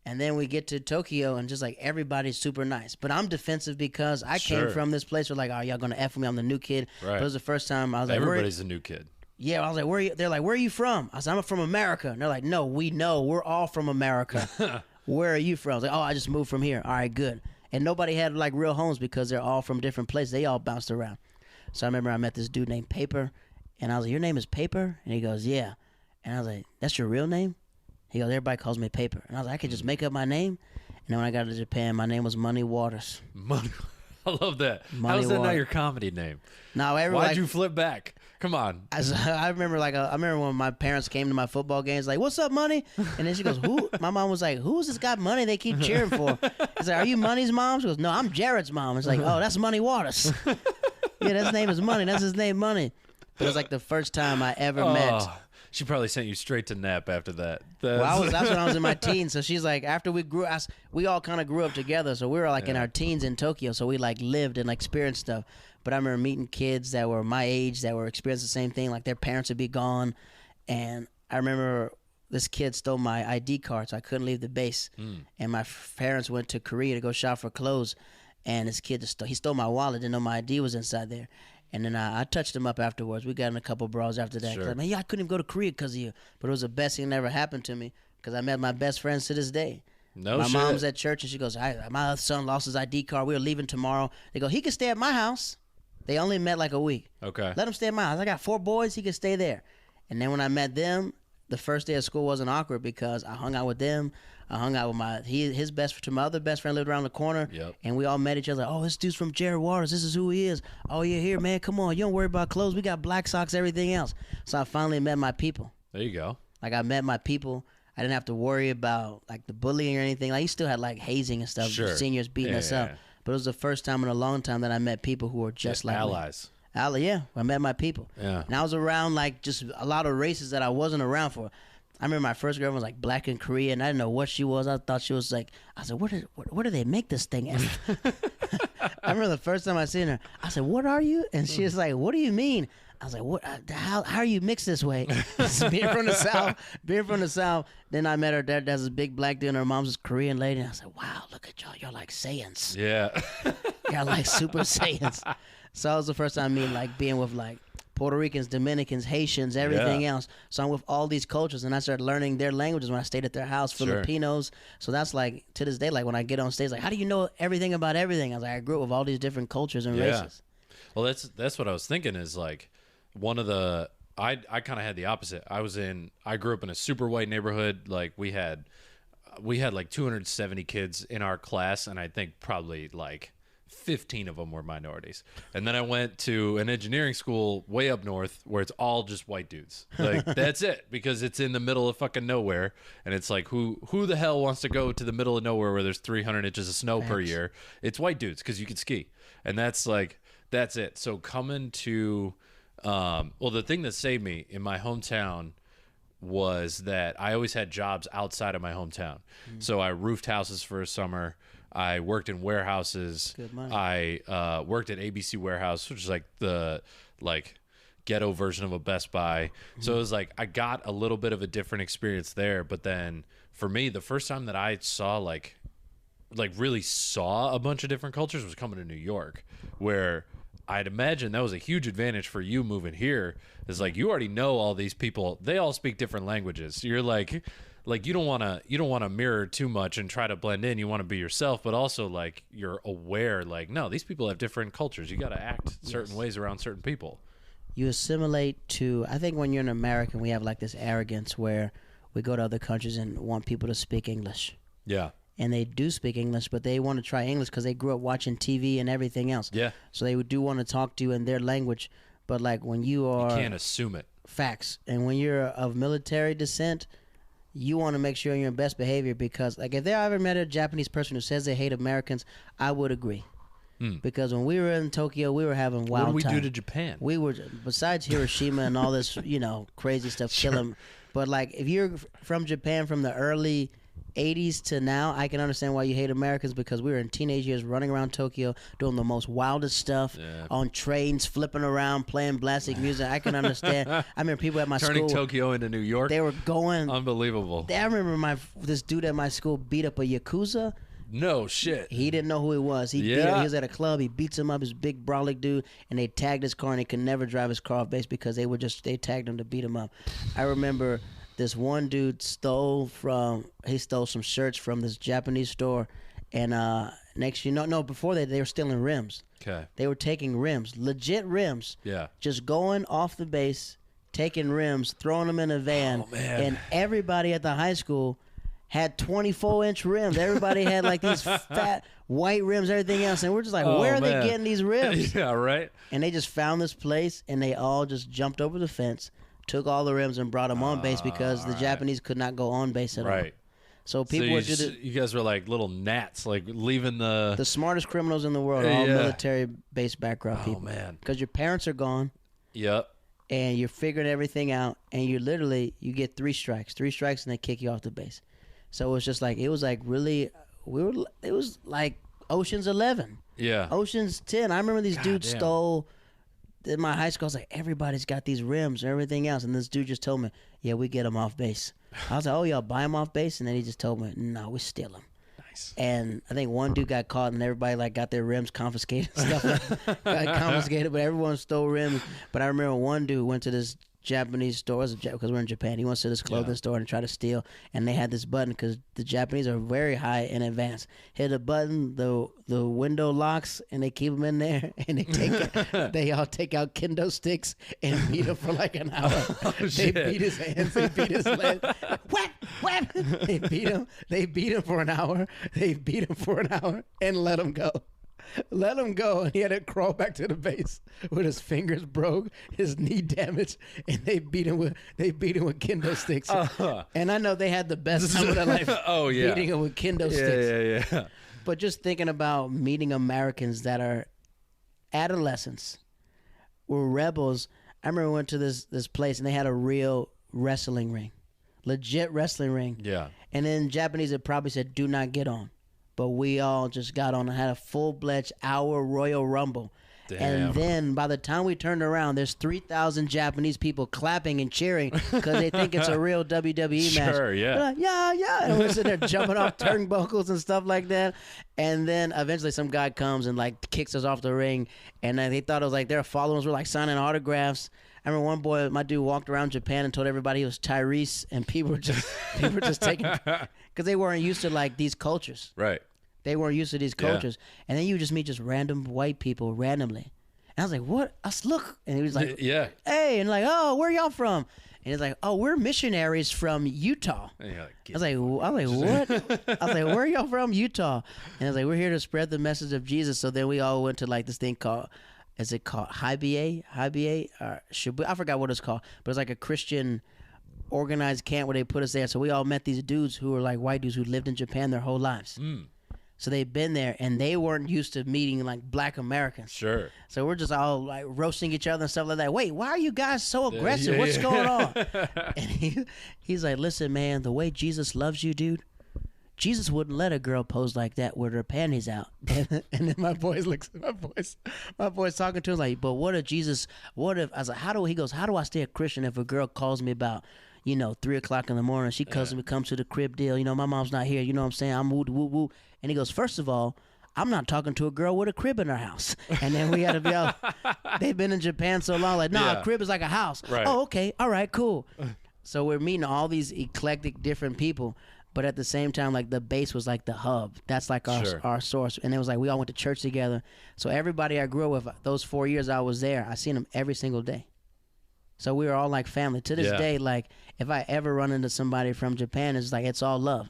And then we get to Tokyo, and just like everybody's super nice. But I'm defensive because I came from this place where like, oh, y'all gonna F with me? I'm the new kid. Right. But it was the first time I was like, everybody's a new kid. Yeah, I was like, where are you? They're like, where are you from? I said, I'm from America. And they're like, no, we know. We're all from America. Where are you from? I was like, oh, I just moved from here. All right, good. And nobody had like real homes because they're all from different places. They all bounced around. So I remember I met this dude named Paper, and I was like, your name is Paper? And he goes, yeah. And I was like, that's your real name? He goes, everybody calls me Paper. And I was like, I could just make up my name. And then when I got to Japan, my name was Money Waters. Money. I love that. Money How's that Water. not your comedy name? Now, Why'd you flip back? Come on. I remember I remember when my parents came to my football games, like, what's up, Money? And then she goes, who? My mom was like, who's this guy Money they keep cheering for? I was like, are you Money's mom? She goes, no, I'm Jared's mom. It's like, oh, that's Money Waters. Yeah, his name is Money. That's his name, Money. But it was like the first time I ever met. She probably sent you straight to nap after that. Well, that's when I was in my teens. So she's like, after we all kind of grew up together. So we were like in our teens in Tokyo. So we like lived and experienced stuff. But I remember meeting kids that were my age that were experiencing the same thing. Like their parents would be gone. And I remember this kid stole my ID card, so I couldn't leave the base. And my parents went to Korea to go shop for clothes. And this kid he stole my wallet, didn't know my ID was inside there. And then I touched him up afterwards. We got in a couple brawls after that. Sure. Man, I couldn't even go to Korea because of you. But it was the best thing that ever happened to me because I met my best friends to this day. My mom's at church, and she goes, my son lost his ID card. We were leaving tomorrow. They go, he can stay at my house. They only met like a week. Okay. Let him stay at my house. I got 4 boys. He can stay there. And then when I met them, the first day of school wasn't awkward because I hung out with them. I hung out with my other best friend lived around the corner. Yep. And we all met each other. Like, oh, this dude's from Jared Waters. This is who he is. Oh, yeah, here, man. Come on. You don't worry about clothes. We got black socks, everything else. So I finally met my people. There you go. Like, I met my people. I didn't have to worry about, like, the bullying or anything. Like, you still had, like, hazing and stuff. Sure. Seniors beating us up. But it was the first time in a long time that I met people who were just like allies. Yeah, I met my people. Yeah. And I was around, like, just a lot of races that I wasn't around for. I remember my first girlfriend was like black and Korean. I didn't know what she was. I thought she was like, I said, where do they make this thing at? I remember the first time I seen her, I said, what are you? And she was like, what do you mean? I was like, what? How are you mixed this way? Being from the South. Then I met her dad. There's this big black dude and her mom's this Korean lady. And I said, wow, look at y'all. You're like Saiyans. Yeah. You're like Super Saiyans. So that was the first time being with like Puerto Ricans, Dominicans, Haitians, everything else. So I'm with all these cultures, and I started learning their languages when I stayed at their house, Filipinos. So that's like, to this day, like when I get on stage, like, how do you know everything about everything? I was like, I grew up with all these different cultures and races. Well, that's what I was thinking is like one of the, I kind of had the opposite. I grew up in a super white neighborhood. Like we had like 270 kids in our class, and I think probably like 15 of them were minorities. And then I went to an engineering school way up north where it's all just white dudes. Like that's it, because it's in the middle of fucking nowhere, and it's like who the hell wants to go to the middle of nowhere where there's 300 inches of snow per year? It's white dudes because you can ski, and that's it. So coming to the thing that saved me in my hometown was that I always had jobs outside of my hometown. So I roofed houses for a summer. I worked in warehouses. Good money. I worked at ABC Warehouse, which is like the ghetto version of a Best Buy. So it was like I got a little bit of a different experience there. But then for me, the first time that I saw really saw a bunch of different cultures was coming to New York, where I'd imagine that was a huge advantage for you moving here. Is like you already know all these people. They all speak different languages. You're like you don't want to mirror too much and try to blend in. You want to be yourself, but also like you're aware. Like no, these people have different cultures. You got to act certain ways around certain people. You assimilate to. I think when you're an American, we have like this arrogance where we go to other countries and want people to speak English. Yeah. And they do speak English, but they want to try English because they grew up watching TV and everything else. Yeah. So they do want to talk to you in their language. But like when you can't assume it. Facts. And when you're of military descent, you want to make sure you're in best behavior because, like, if they ever met a Japanese person who says they hate Americans, I would agree. Because when we were in Tokyo, we were having wild time. What did we do to Japan? We were, besides Hiroshima and all this, crazy stuff, kill them. But, like, if you're from Japan from the early 80s to now, I can understand why you hate Americans because we were in teenage years running around Tokyo doing the most wildest stuff on trains, flipping around, playing blasting music. I can understand. I remember people at my Turning school. Tokyo into New York. They were going. Unbelievable. I remember this dude at my school beat up a Yakuza. No shit. He didn't know who he was. He was at a club. He beats him up, his big brolic dude, and they tagged his car, and he could never drive his car off base because they tagged him to beat him up. I remember this one dude stole some shirts from this Japanese store, and before they were stealing rims. Okay. They were taking rims, legit rims. Yeah. Just going off the base, taking rims, throwing them in a van, and everybody at the high school had 24-inch rims. Everybody had like these fat white rims, everything else. And we're just like, where are they getting these rims? Yeah, right. And they just found this place, and they all just jumped over the fence, took all the rims, and brought them on base because the Japanese could not go on base at all. Right. So people would do you guys were like little gnats, like leaving the smartest criminals in the world, all military-based background people. Oh, man. Because your parents are gone. Yep. And you're figuring everything out, and you get 3 strikes, and they kick you off the base. So it was just like, it was like Ocean's 11. Yeah. Ocean's 10. I remember these dudes stole, in my high school, I was like, everybody's got these rims and everything else. And this dude just told me, yeah, we get them off base. I was like, oh, y'all buy them off base? And then he just told me, no, we steal them. Nice. And I think one dude got caught, and everybody like got their rims confiscated and stuff. Got confiscated, but everyone stole rims. But I remember one dude went to this Japanese store, because we're in Japan. He went to this clothing store and tried to steal, and they had this button because the Japanese are very high in advance. Hit a button, the window locks, and they keep them in there, and they all take out kendo sticks and beat him for like an hour. They beat his hands, they beat his legs, whap whap. They beat him for an hour. They beat him for an hour and let him go. Let him go, and he had to crawl back to the base with his fingers broke, his knee damaged, and they beat him with kendo sticks. And I know they had the best time of their life. Beating him with kendo sticks. Yeah. But just thinking about meeting Americans that are adolescents, were rebels. I remember we went to this place, and they had a real wrestling ring, legit wrestling ring. Yeah. And in Japanese, it probably said, "Do not get on." But we all just got on and had a full-fledged hour Royal Rumble. Damn. And then by the time we turned around, there's 3,000 Japanese people clapping and cheering because they think it's a real WWE match. Sure, yeah. We're like, yeah. And we're sitting there jumping off turnbuckles and stuff like that. And then eventually some guy comes and like kicks us off the ring. And they thought it was like their followers were like signing autographs. I remember one boy, my dude, walked around Japan and told everybody he was Tyrese, and people were just taking, because they weren't used to like these cultures. Right. They weren't used to these cultures. And then you just meet just random white people randomly. And I was like, what? Look. And he was like, hey. And like, oh, where y'all from? And he's like, oh, we're missionaries from Utah. Like, I was like, what? I was like, where are y'all from? Utah. And I was like, we're here to spread the message of Jesus. So then we all went to like this thing called, is it called Hibiye? Or Shibu? I forgot what it's called. But it's like a Christian organized camp where they put us there. So we all met these dudes who were like white dudes who lived in Japan their whole lives. So they've been there, and they weren't used to meeting like black Americans. Sure. So we're just all like roasting each other and stuff like that. Wait, why are you guys so aggressive? What's going on? And he's like, listen, man, the way Jesus loves you, dude, Jesus wouldn't let a girl pose like that with her panties out. And then my boy's talking to him like, but what if I was like, how do I stay a Christian if a girl calls me about 3 o'clock in the morning? She comes to the crib deal. My mom's not here. You know what I'm saying? I'm woo woo woo. And he goes, first of all, I'm not talking to a girl with a crib in her house. And then we had to be all, they've been in Japan so long, like, a crib is like a house. Right. Oh, okay. All right, cool. So we're meeting all these eclectic different people. But at the same time, like the base was like the hub. That's like our source. And it was like we all went to church together. So everybody I grew up with, those 4 years I was there, I seen them every single day. So we were all like family. To this day, like if I ever run into somebody from Japan, it's like it's all love.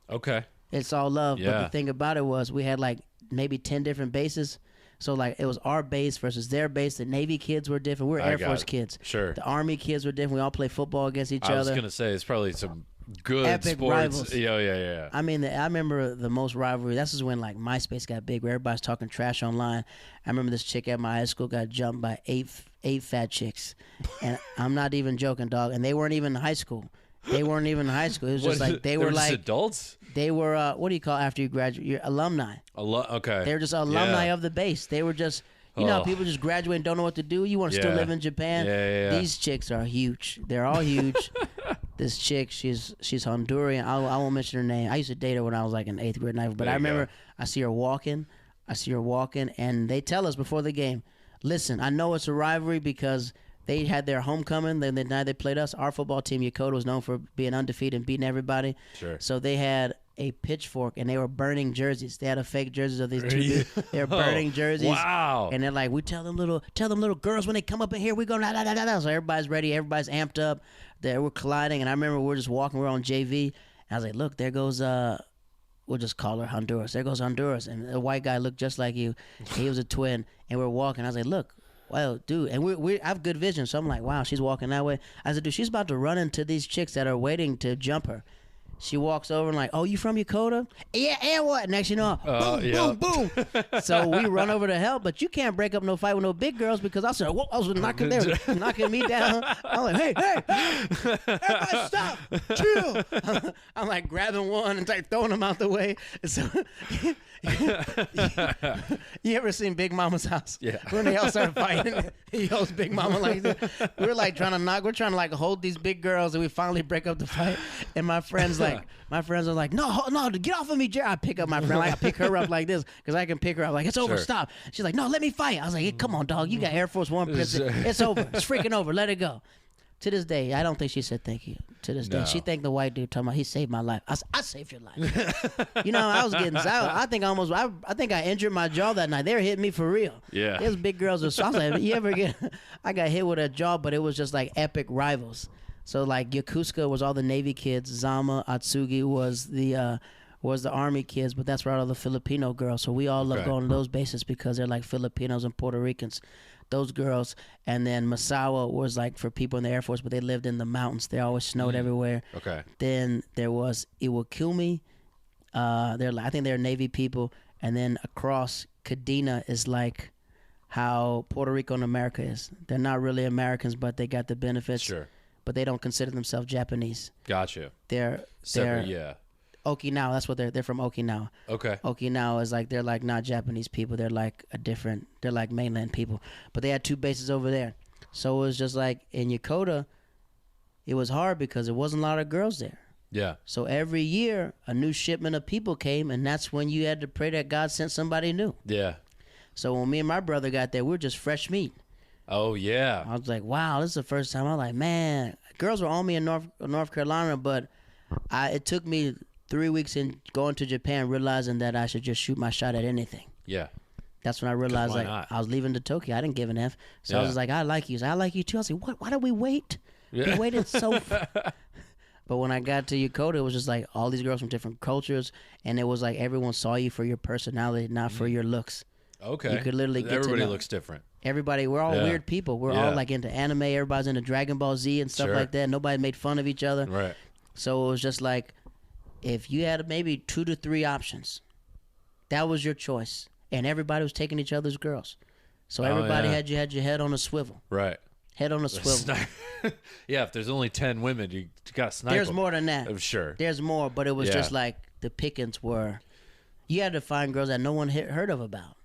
Okay. It's all love. But the thing about it was we had like maybe 10 different bases. So like it was our base versus their base. The Navy kids were different. We were Air Force kids. Sure. The Army kids were different. We all played football against each other. I was going to say it's probably some good epic sports. rivals. Yeah. I mean, I remember the most rivalry. This is when like MySpace got big, where everybody's talking trash online. I remember this chick at my high school got jumped by eight fat chicks, and I'm not even joking, dog. And they weren't even in high school. It was just like they were like adults. They were what do you call after you graduate? You're alumni. Okay. They were just alumni of the base. They were just. You know, people just graduate and don't know what to do. You want to still live in Japan. Yeah. These chicks are huge. They're all huge. This chick, she's Honduran. I won't mention her name. I used to date her when I was like in 8th grade, 9th. But I remember I see her walking, and they tell us before the game, listen, I know it's a rivalry because they had their homecoming. The night they played us, our football team, Yokota, was known for being undefeated and beating everybody. Sure. So they had a pitchfork and they were burning jerseys. They had a fake jerseys of these two. They were burning jerseys. Wow. And they're like, we tell them little girls when they come up in here, we go da da da da. So everybody's ready, everybody's amped up. We're colliding, and I remember we're just walking. We're on JV, and I was like, look, there goes we'll just call her Honduras. There goes Honduras, and a white guy looked just like you. He was a twin, and we're walking. I was like, look. Well, dude, and we have good vision, so I'm like, wow, she's walking that way. I said, dude, she's about to run into these chicks that are waiting to jump her. She walks over and like, oh, you from Yokota? Yeah, and what? Next you know, boom, boom, boom. So we run over to help, but you can't break up no fight with no big girls because I said, I was knocking me down. I'm like, hey, everybody stop, chill. I'm like grabbing one and like throwing them out the way. So, you ever seen Big Mama's house? Yeah. When they all started fighting, he holds Big Mama like that. We're like trying to like hold these big girls, and we finally break up the fight. And my friends are like, no, get off of me, Jerry. I pick up my friend, like I pick her up like this because I can pick her up like it's over, stop. She's like, no, let me fight. I was like, hey, come on, dog, you got Air Force One, it's over, it's freaking over, let it go. To this day, I don't think she said thank you. To this day, she thanked the white dude talking about he saved my life. I saved your life. You know, I was getting. I think I injured my jaw that night. They were hitting me for real. Yeah. Those big girls are. I was like, you ever get? I got hit with a jaw, but it was just like epic rivals. So like Yokosuka was all the Navy kids. Zama Atsugi was the Army kids, but that's where all the Filipino girls. So we all love going to those bases because they're like Filipinos and Puerto Ricans. Those girls, and then Masawa was like for people in the Air Force, but they lived in the mountains. They always snowed everywhere. Okay. Then there was Iwakuni. I think they're Navy people, and then across Kadena is like how Puerto Rico and America is. They're not really Americans, but they got the benefits. Sure. But they don't consider themselves Japanese. Gotcha. They're Okinawa. That's what they're from Okinawa. Okay. Okinawa is like they're like not Japanese people. They're like they're like mainland people. But they had two bases over there. So it was just like in Yokota, it was hard because there wasn't a lot of girls there. Yeah. So every year a new shipment of people came, and that's when you had to pray that God sent somebody new. Yeah. So when me and my brother got there, we were just fresh meat. Oh yeah. I was like, wow, this is the first time. I'm like, man, girls were on me in North Carolina, but it took me 3 weeks in going to Japan, realizing that I should just shoot my shot at anything. Yeah. That's when I realized like not? I was leaving to Tokyo. I didn't give an F. So I was like, I like you. So I like you too. I was like, what? Why did we wait? Yeah. We waited so. But when I got to Yokota, it was just like all these girls from different cultures, and it was like everyone saw you for your personality, not for your looks. Okay. You could literally get everybody to know. looks different. Everybody, we're all weird people. We're all like into anime. Everybody's into Dragon Ball Z and stuff like that. Nobody made fun of each other. Right. So it was just like, if you had maybe 2 to 3 options, that was your choice, and everybody was taking each other's girls. So everybody had your head on a swivel. Right. Head on a swivel. Yeah, if there's only 10 women, you got to snipe There's them. more than that. Sure. There's more, but it was just like the pickings were. You had to find girls that no one heard of about.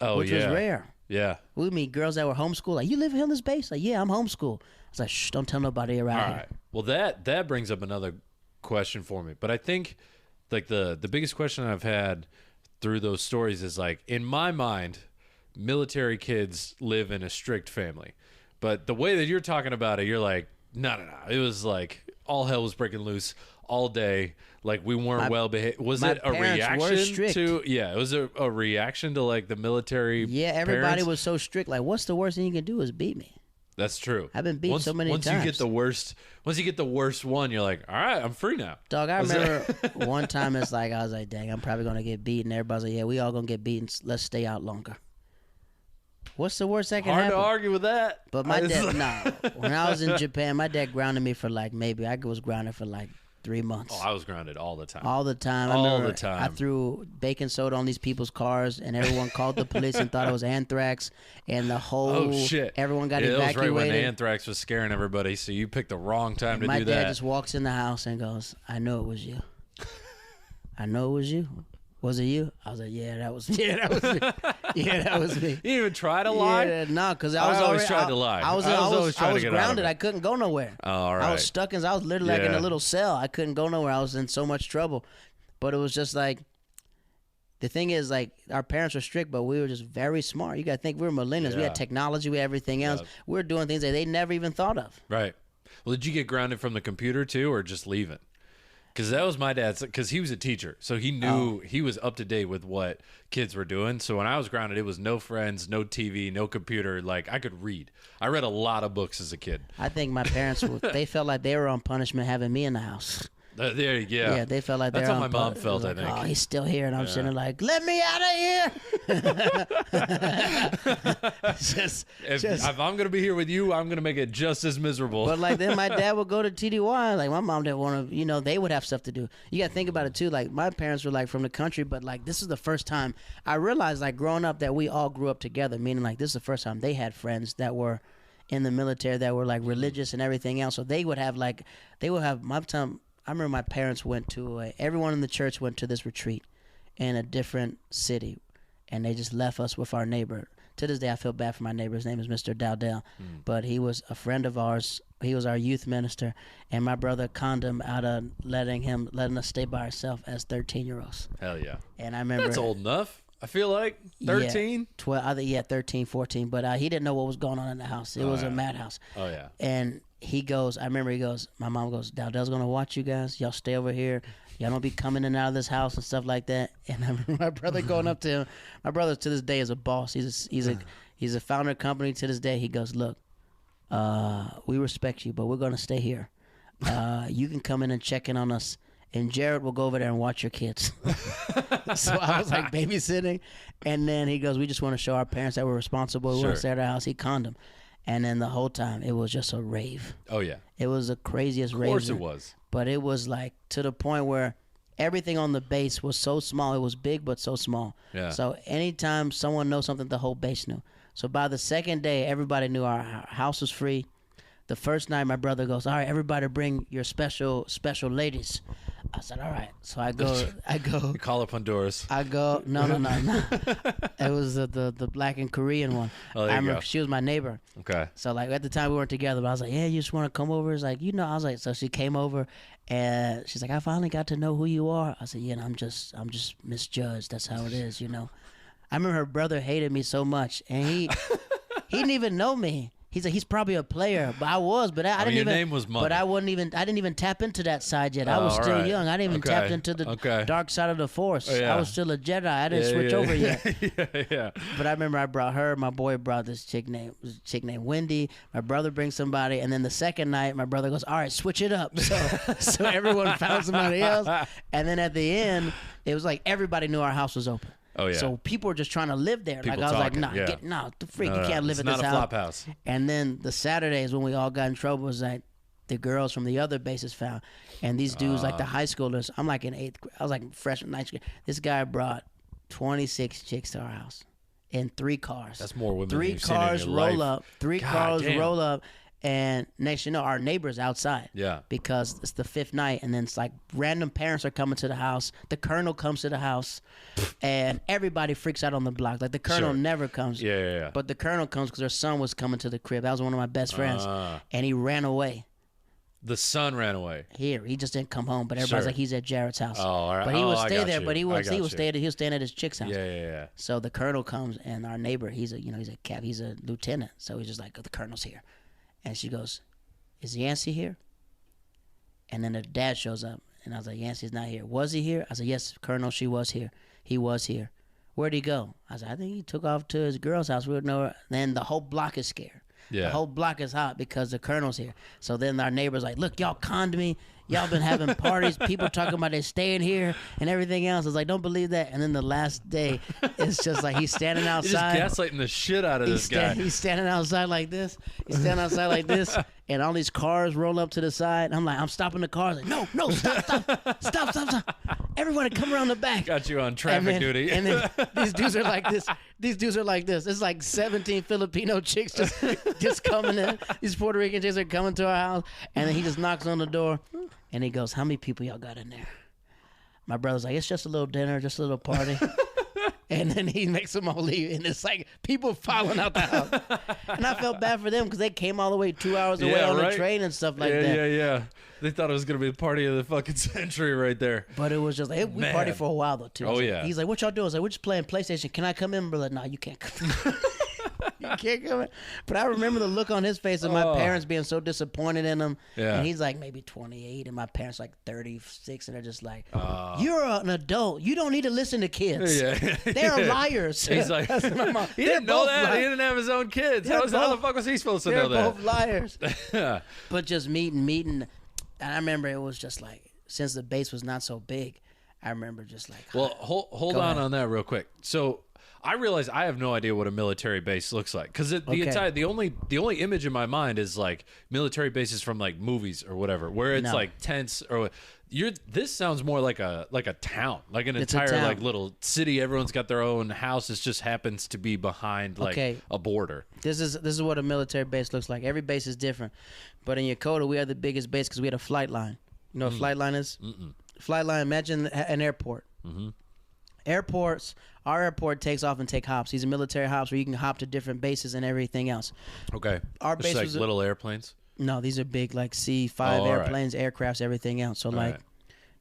Oh, which was rare. Yeah. We meet girls that were homeschooled. Like, you live here in this base? Like, yeah, I'm homeschooled. I was like, shh, don't tell nobody around All here. right. Well, that brings up another question for me. But I think like the biggest question I've had through those stories is like, in my mind, military kids live in a strict family. But the way that you're talking about it, you're like, no. It was like all hell was breaking loose all day. Like we weren't well behaved. Was it a reaction to? Yeah, it was a reaction to like the military. Yeah, everybody parents? Was so strict. Like, what's the worst thing you can do is beat me. That's true. I've been beat so many times. Once you get the worst one, you're like, all right, I'm free now. Dog, I remember one time it's like I was like, dang, I'm probably gonna get beaten. Everybody's like, yeah, we all gonna get beaten. Let's stay out longer. What's the worst that can happen? Hard to argue with that. But my dad, when I was in Japan, my dad grounded me for like I was grounded for like 3 months. Oh, I was grounded all the time. All the time. All the time. I threw baking soda on these people's cars, and everyone called the police and thought it was anthrax. And the whole everyone got evacuated. It was right when the anthrax was scaring everybody. So you picked the wrong time to do that. My dad just walks in the house and goes, "I know it was you. I know it was you. Was it you?" I was like, "Yeah, that was me. Yeah, that was me." You didn't even try to lie? Yeah, no, because I was always tried to lie. I was grounded. I couldn't go nowhere. Oh, all right. I was stuck I was literally like in a little cell. I couldn't go nowhere. I was in so much trouble. But it was just like, the thing is, like, our parents were strict, but we were just very smart. You got to think, we were millennials. Yeah. We had technology. We had everything else. We were doing things that they never even thought of. Right. Well, did you get grounded from the computer too, or just leaving? Because that was my dad's, because he was a teacher. So he knew, he was up to date with what kids were doing. So when I was grounded, it was no friends, no TV, no computer. Like, I could read. I read a lot of books as a kid. I think my parents, they felt like they were on punishment having me in the house. There, Yeah, they felt like that's they're how my on mom felt, like, I think. "Oh, he's still here," and I'm sitting there like, "Let me out of here!" If I'm gonna be here with you, I'm gonna make it just as miserable. But like, then my dad would go to TDY. Like, my mom didn't want to. They would have stuff to do. You got to think about it too. Like, my parents were like from the country, but like, this is the first time I realized, like, growing up, that we all grew up together. Meaning, like, this is the first time they had friends that were in the military, that were like religious and everything else. So they would have my time. I remember my parents went to everyone in the church went to this retreat in a different city, and they just left us with our neighbor. To this day, I feel bad for my neighbor. His name is Mr. Dowdell, but he was a friend of ours. He was our youth minister, and my brother conned him out of letting us stay by ourselves as 13-year-olds. Hell yeah. And I remember that's old enough. I feel like 13. Yeah, 12. 13, 14. But he didn't know what was going on in the house. It was a madhouse. Oh yeah. And I remember he goes, my mom goes, "Dowdell's gonna watch you guys. Y'all stay over here. Y'all don't be coming in and out of this house and stuff like that." And I remember my brother going up to him. My brother to this day is a boss. He's a founder of a company to this day. He goes, "Look, we respect you, but we're gonna stay here. You can come in and check in on us, and Jared will go over there and watch your kids." So I was like babysitting, and then he goes, "We just want to show our parents that we're responsible. We want to stay at our house." He conned them. And then the whole time, it was just a rave. Oh, yeah. It was the craziest rave. Of course it was. But it was like to the point where everything on the base was so small. It was big, but so small. Yeah. So anytime someone knows something, the whole base knew. So by the second day, everybody knew our house was free. The first night, my brother goes, "All right, everybody bring your special ladies." I said, "All right." So I go. You call up Honduras. I go, no. It was the black and Korean one. Oh, there I you remember go. she was my neighbor. Okay. So like at the time we weren't together, but I was like, "Yeah, you just want to come over?" It's like, I was like, so she came over, and she's like, "I finally got to know who you are." I said, "Yeah, and I'm just misjudged. That's how it is, I remember her brother hated me so much, and he didn't even know me. He's like, he's probably a player, but I was, but I didn't your even. name was Money. But I didn't even tap into that side yet. I was still young. I didn't even tap into the dark side of the Force. Oh, yeah. I was still a Jedi. I didn't switch over yet. Yeah. But I remember I brought her. My boy brought this chick named Wendy. My brother brings somebody, and then the second night, my brother goes, "All right, switch it up." So everyone found somebody else, and then at the end, it was like everybody knew our house was open. Oh, yeah. So people were just trying to live there. People I was talking, like, the freak, you can't live it's at this not a house. flop house. And then the Saturdays when we all got in trouble was like the girls from the other bases found. And these dudes, like the high schoolers, I'm like in 8th grade. I was like freshman, 9th grade. This guy brought 26 chicks to our house in 3 cars. That's more women Three than you've seen cars in your roll life. up. 3 God cars damn. roll up. And next you know, our neighbor's outside. Yeah. Because it's the 5th night, and then it's like random parents are coming to the house. The colonel comes to the house, and everybody freaks out on the block. Like the colonel never comes. Yeah. But the colonel comes because her son was coming to the crib. That was one of my best friends, and he ran away. The son ran away. He just didn't come home. But everybody's like, he's at Jared's house. Oh, all right. But he would I stay got there. you. But he was I got staying at his chick's house. Yeah. So the colonel comes, and our neighbor, he's a lieutenant. So he's just like, the colonel's here, and she goes, "Is Yancey here?" And then the dad shows up, and I was like, "Yancey's not here." "Was he here?" I said, "Yes, Colonel, she was here. He was here." "Where'd he go?" I said, "I think he took off to his girl's house." We don't know. Then the whole block is scared. Yeah. The whole block is hot because the colonel's here. So then our neighbor's like, "Look, y'all conned me. Y'all been having parties. People talking about they staying here and everything else." I was like, "Don't believe that." And then the last day, it's just like he's standing outside. You're just gaslighting the shit out of this guy. He's standing outside like this. He's standing outside like this. and all these cars roll up to the side. I'm like, I'm stopping the cars. Like, no, stop. Everybody come around the back. Got you on traffic duty. And then these dudes are like this. It's like 17 Filipino chicks just coming in. These Puerto Rican chicks are coming to our house. And then he just knocks on the door. And he goes, how many people y'all got in there? My brother's like, it's just a little dinner, just a little party. And then he makes them all leave. And it's like people filing out the house. And I felt bad for them because they came all the way 2 hours away on the train and stuff like that. Yeah. They thought it was going to be the party of the fucking century right there. But it was just like, we partied for a while, though, too. Oh, yeah. He's like, what y'all doing? I was like, we're just playing PlayStation. Can I come in? We're like, no, you can't come You can't come in. But I remember the look on his face of my parents being so disappointed in him. Yeah. And he's like maybe 28, and my parents like 36, and they're just like, you're an adult. You don't need to listen to kids. Yeah. They're liars. He's like, That's my mom. he didn't know that. Liars. He didn't have his own kids. How the fuck was he supposed to know that? They're both liars. But just meeting. And I remember it was just like, since the base was not so big, I remember just like. Well, hold on that real quick. So I realize I have no idea what a military base looks like because the only image in my mind is like military bases from like movies or whatever, where it's like tents or. This sounds more like a town, like an entire like little city. Everyone's got their own house. It just happens to be behind like a border. This is what a military base looks like. Every base is different, but in Yokota we had the biggest base because we had a flight line. You know what a flight line is? Flight line. Imagine an airport. Airports. Our airport takes off and take hops. These are military hops where you can hop to different bases and everything else. Okay. Our base base was little airplanes. No, these are big, like C-5 airplanes, aircrafts, everything else. So, like,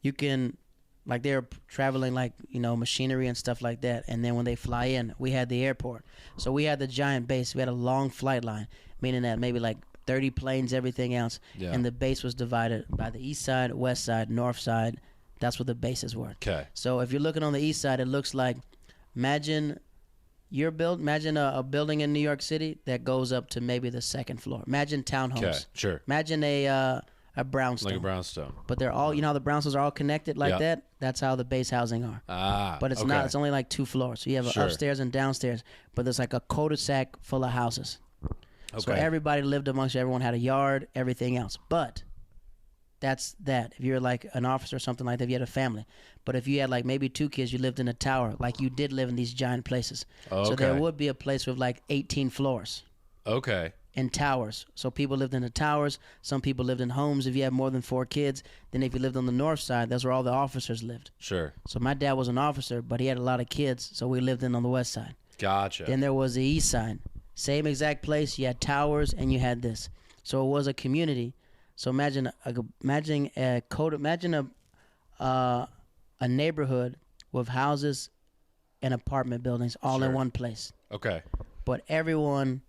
you can, like, they're traveling, like, machinery and stuff like that. And then when they fly in, we had the airport. So we had the giant base. We had a long flight line, meaning that maybe, like, 30 planes, everything else. Yeah. And the base was divided by the east side, west side, north side. That's what the bases were. Okay. So if you're looking on the east side, it looks like, imagine a building in New York City that goes up to maybe the second floor. Imagine townhomes. Okay, sure. Imagine a brownstone. Like a brownstone. But they're all, how the brownstones are all connected like that? That's how the base housing are. But it's not. It's only like 2 floors. So you have upstairs and downstairs. But there's like a cul-de-sac full of houses. Okay. So everybody lived amongst you. Everyone had a yard, everything else. But that's that. If you're like an officer or something like that, if you had a family. But if you had like maybe 2 kids, you lived in a tower. Like you did live in these giant places. Okay. So there would be a place with like 18 floors. Okay. And towers. So people lived in the towers. Some people lived in homes if you had more than 4 kids. Then if you lived on the north side, that's where all the officers lived. Sure. So my dad was an officer, but he had a lot of kids. So we lived on the west side. Gotcha. Then there was the east side. Same exact place. You had towers and you had this. So it was a community. So imagine a neighborhood with houses and apartment buildings all in one place. Okay. But everyone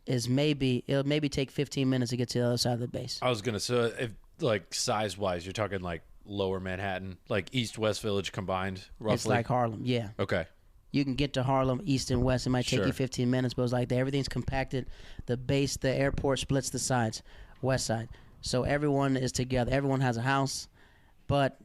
is it'll maybe take 15 minutes to get to the other side of the base. I was gonna say, if like size wise, you're talking like lower Manhattan, like East West Village combined, roughly. It's like Harlem, yeah. Okay. You can get to Harlem, east and west. It might take you 15 minutes, but it's like that. Everything's compacted. The base, the airport splits the sides, west side. So everyone is together. Everyone has a house, but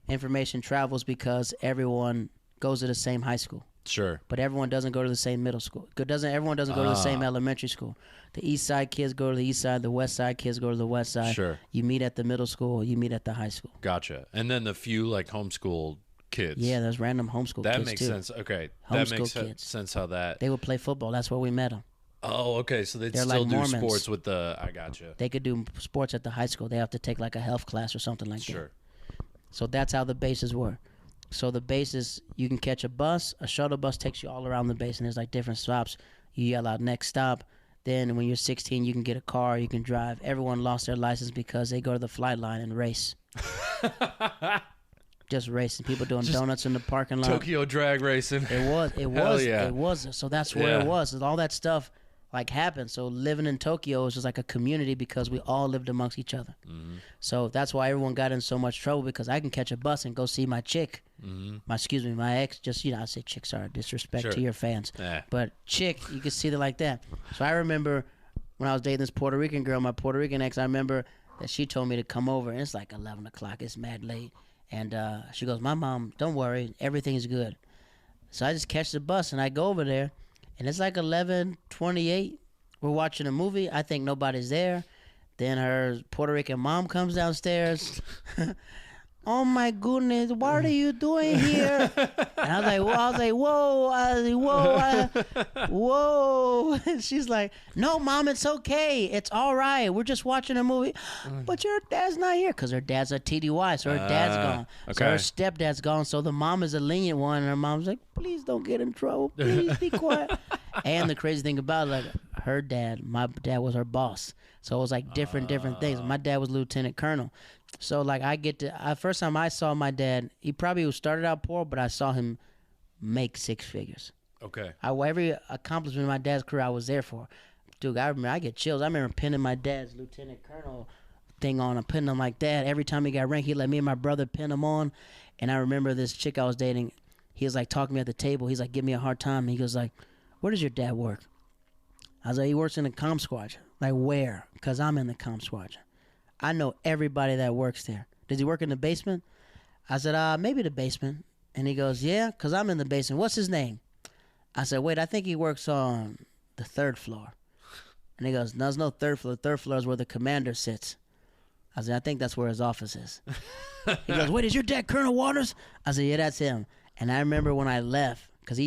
information travels because everyone goes to the same high school. Sure. But everyone doesn't go to the same middle school. Everyone doesn't go to the same elementary school. The east side kids go to the east side. The west side kids go to the west side. Sure. You meet at the middle school. You meet at the high school. Gotcha. And then the few like homeschool kids. Yeah, there's random homeschool kids too. That makes sense. Okay. That makes sense how that. They would play football. That's where we met them. Oh, okay. So they'd still like do Mormons. Sports with the. I gotcha. They could do sports at the high school. They have to take like a health class or something like that. Sure. So that's how the bases were. So the bases, you can catch a bus. A shuttle bus takes you all around the base, and there's like different stops. You yell out next stop. Then when you're 16, you can get a car. You can drive. Everyone lost their license because they go to the flight line and race. Just racing. People doing donuts in the parking lot. Tokyo drag racing. It was. So that's where it was. And all that stuff like happened. So living in Tokyo was just like a community because we all lived amongst each other. Mm-hmm. So that's why everyone got in so much trouble, because I can catch a bus and go see my chick. Mm-hmm. My ex. Just, I say chick, sorry, disrespect to your fans. But chick, you can see it like that. So I remember when I was dating this Puerto Rican girl, my Puerto Rican ex, I remember that she told me to come over, and it's like 11 o'clock. It's mad late. And she goes, my mom, don't worry, everything's good. So I just catch the bus, and I go over there, and it's like 11:28. We're watching a movie. I think nobody's there. Then her Puerto Rican mom comes downstairs. Oh my goodness, what are you doing here? And I was like, whoa. And she's like, no, Mom, it's okay. It's all right. We're just watching a movie. But your dad's not here because her dad's a TDY, so her dad's gone. Okay. So her stepdad's gone. So the mom is a lenient one, and her mom's like, please don't get in trouble. Please be quiet. And the crazy thing about it, like her dad, my dad was her boss. So it was like different things. My dad was lieutenant colonel. So like first time I saw my dad, he probably started out poor, but I saw him make six figures. Okay. Every accomplishment in my dad's career I was there for. Dude, I get chills. I remember pinning my dad's lieutenant colonel thing on. I'm pinning him like that. Every time he got ranked, he let me and my brother pin him on. And I remember this chick I was dating, he was like talking to me at the table. He's like, give me a hard time. And he goes like, where does your dad work? I was like, he works in the comm squadron. Like, where? Because I'm in the comm squadron. I know everybody that works there. Does he work in the basement? I said, maybe the basement. And he goes, yeah, because I'm in the basement. What's his name? I said, wait, I think he works on the third floor. And he goes, no, there's no third floor. The third floor is where the commander sits. I said, I think that's where his office is. He goes, wait, is your dad Colonel Waters? I said, yeah, that's him. And I remember when I left, because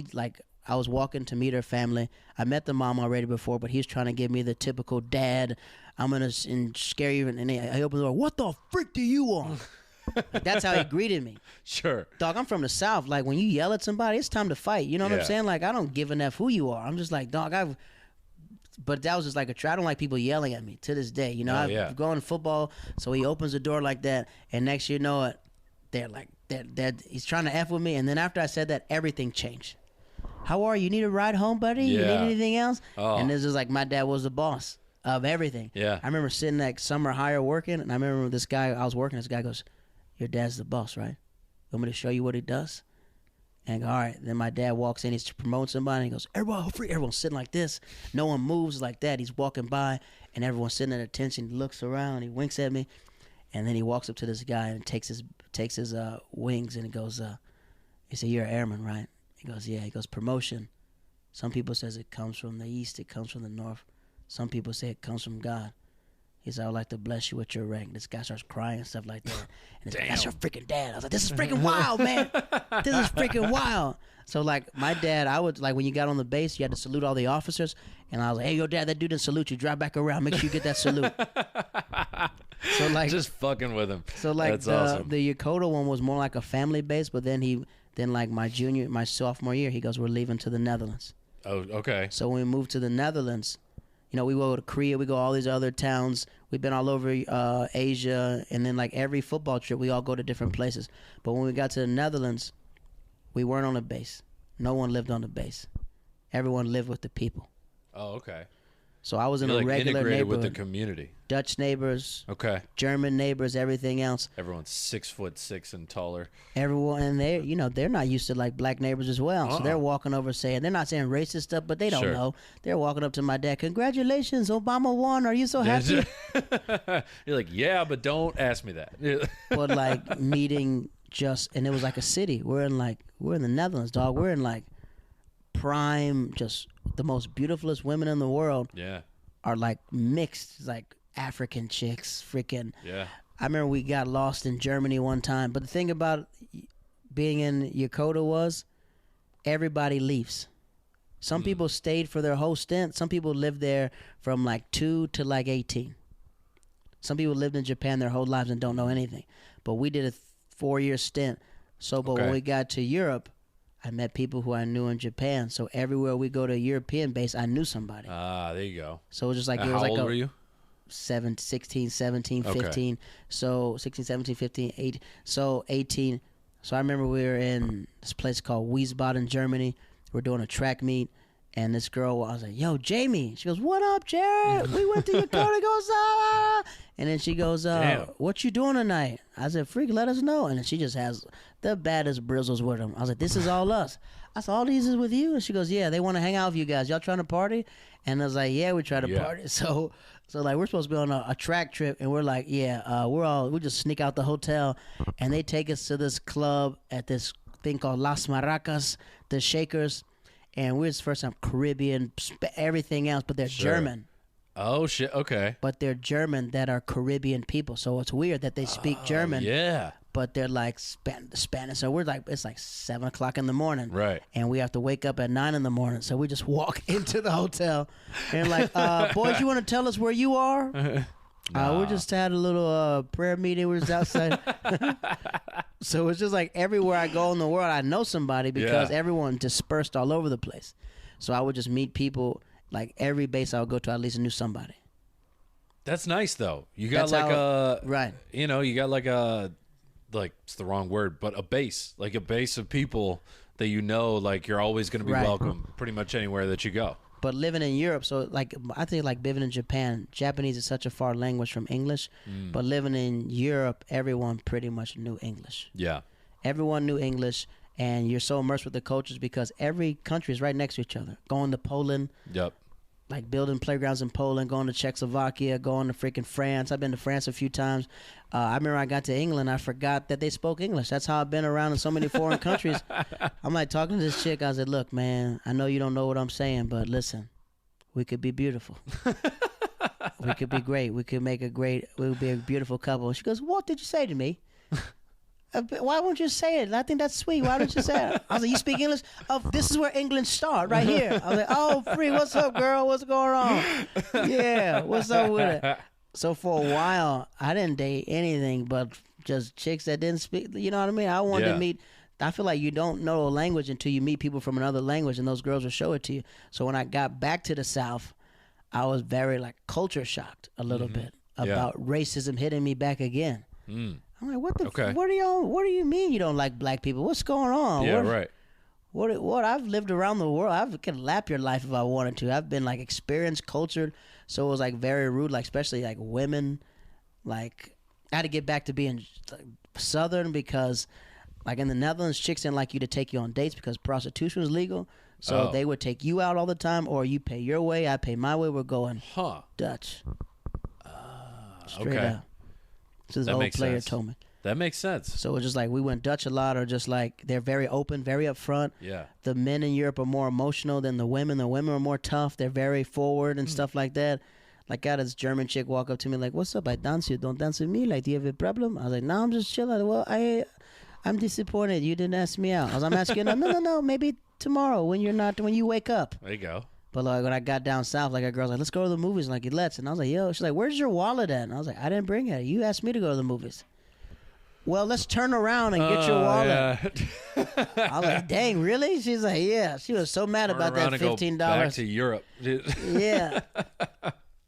I was walking to meet her family. I met the mom already before, but he was trying to give me the typical dad, I'm going to scare you. And I opened the door, what the freak do you want? That's how he greeted me. Sure. Dog, I'm from the South. Like, when you yell at somebody, it's time to fight. You know what I'm saying? Like, I don't give an F who you are. I'm just like, dog, but that was just like I don't like people yelling at me to this day. You know, I've gone football, so he opens the door like that, and next you know it, he's trying to F with me. And then after I said that, everything changed. How are you? You need a ride home, buddy? You need anything else? Oh. And this is like my dad was the boss of everything. Yeah. I remember sitting at summer hire working, and I remember this guy, I was working, this guy goes, your dad's the boss, right? You want me to show you what he does? And I go, all right. Then my dad walks in, he's to promote somebody, and he goes, everyone's sitting like this. No one moves like that. He's walking by, and everyone's sitting at attention. He looks around, he winks at me, and then he walks up to this guy and takes his wings, and he goes, he said, you're an airman, right? He goes, yeah. He goes, promotion. Some people says it comes from the east, it comes from the north. Some people say it comes from God. He said, I would like to bless you with your rank. This guy starts crying and stuff like that. And he's like, that's your freaking dad. I was like, this is freaking wild, man. This is freaking wild. So, like, my dad, I would, like, when you got on the base, you had to salute all the officers. And I was like, hey, yo, dad, that dude didn't salute you. Drive back around. Make sure you get that salute. So, like, just fucking with him. So, like, that's awesome. The Yokota one was more like a family base, but then like my sophomore year, he goes, we're leaving to the Netherlands. Oh, okay. So when we moved to the Netherlands, you know, we go to Korea, we go all these other towns. We've been all over Asia, and then like every football trip, we all go to different places. But when we got to the Netherlands, we weren't on a base. No one lived on the base. Everyone lived with the people. Oh, okay. So I was in a regular integrated neighborhood. with the community. Dutch neighbors. Okay. German neighbors, everything else. Everyone's 6'6" and taller. Everyone, and they're not used to like black neighbors as well. So they're walking over saying, they're not saying racist stuff, but they don't know. They're walking up to my dad, congratulations, Obama won. Are you so happy? You're like, yeah, but don't ask me that. But like meeting and it was like a city. We're in the Netherlands, dog. We're in like prime, just the most beautifulest women in the world. Yeah. Are like mixed, like African chicks, freaking. Yeah. I remember we got lost in Germany one time, but the thing about being in Yokota was everybody leaves. Some people stayed for their whole stint. Some people lived there from like 2 to like 18. Some people lived in Japan their whole lives and don't know anything. But we did a 4-year stint. So, but when we got to Europe, I met people who I knew in Japan. So everywhere we go to a European base, I knew somebody. Ah, there you go. So it was just like, how old were you? 16, 17, 15. So 16, 17, 15, 18. So 18. So I remember we were in this place called Wiesbaden, Germany. We're doing a track meet. And this girl, I was like, yo, Jamie. She goes, what up, Jared? We went to Yokota. Goes, ah. And then she goes, what you doing tonight? I said, freak, let us know. And then she just has the baddest brizzles with them. I was like, this is all us. I said, all these is with you? And she goes, yeah, they want to hang out with you guys. Y'all trying to party? And I was like, yeah, we try to party. So like, we're supposed to be on a track trip. And we're like, yeah, we just sneak out the hotel. And they take us to this club at this thing called Las Maracas, the Shakers. And we're the first time Caribbean, everything else, but they're German. Oh shit. Okay. but they're German that are Caribbean people. So it's weird that they speak German, Yeah. but they're like Spanish. So we're like, it's like 7 o'clock in the morning. Right. And we have to wake up at 9 in the morning. So we just walk into the hotel and like, boys, you want to tell us where you are? We just had a little prayer meeting. We was outside. So it's just like everywhere I go in the world, I know somebody because everyone dispersed all over the place. So I would just meet people. Like every base I would go to, I at least knew somebody. That's nice though. You got That's right. You know, you got like it's the wrong word, but a base of people that you know, like you're always going to be welcome pretty much anywhere that you go. But living in Europe, so like I think like living in Japan, Japanese is such a far language from English. But living in Europe, everyone pretty much knew English. Yeah. Everyone knew English, and you're so immersed with the cultures because every country is right next to each other. Going to Poland. Yep. Like building playgrounds in Poland, going to Czechoslovakia, going to freaking France. I've been to France a few times. I remember I got to England, I forgot that they spoke English. That's how I've been around in so many foreign countries. I'm like talking to this chick. I said, look, man, I know you don't know what I'm saying, but listen, we could be beautiful. We could be great. We could be a beautiful couple. She goes, what did you say to me? Why won't you say it? I think that's sweet. Why don't you say it? I was like, you speak English? Oh, this is where England start, right here. I was like, oh, Free, what's up, girl? What's going on? Yeah, what's up with it? So for a while, I didn't date anything but just chicks that didn't speak. You know what I mean? I wanted to meet. I feel like you don't know a language until you meet people from another language, and those girls will show it to you. So when I got back to the South, I was very like culture shocked a little bit about racism hitting me back again. I'm like, what the? What do you mean you don't like black people? What's going on? Yeah, right. What? I've lived around the world. I could lap your life if I wanted to. I've been like experienced, cultured. So it was like very rude, like especially like women. Like I had to get back to being like, Southern because, like in the Netherlands, chicks didn't like you to take you on dates because prostitution was legal. So they would take you out all the time, or you pay your way, I pay my way. We're going Dutch. Straight up. So this old player told me. That makes sense. So it's just like we went Dutch a lot, or just like they're very open, very upfront. Yeah. The men in Europe are more emotional than the women. The women are more tough. They're very forward and stuff like that. Like I had this German chick walk up to me like, "What's up? I dance you. Don't dance with me. Like, do you have a problem?" I was like, "No, I'm just chilling." Well, I'm disappointed. You didn't ask me out. I'm asking, no. Maybe tomorrow when you wake up. There you go. But like when I got down south, like a girl's like, let's go to the movies. And like, let's. And I was like, yo, she's like, where's your wallet at? And I was like, I didn't bring it. You asked me to go to the movies. Well, let's turn around and get your wallet. Yeah. I was like, dang, really? She's like, yeah. She was so mad about that $15. Back to Europe. Yeah.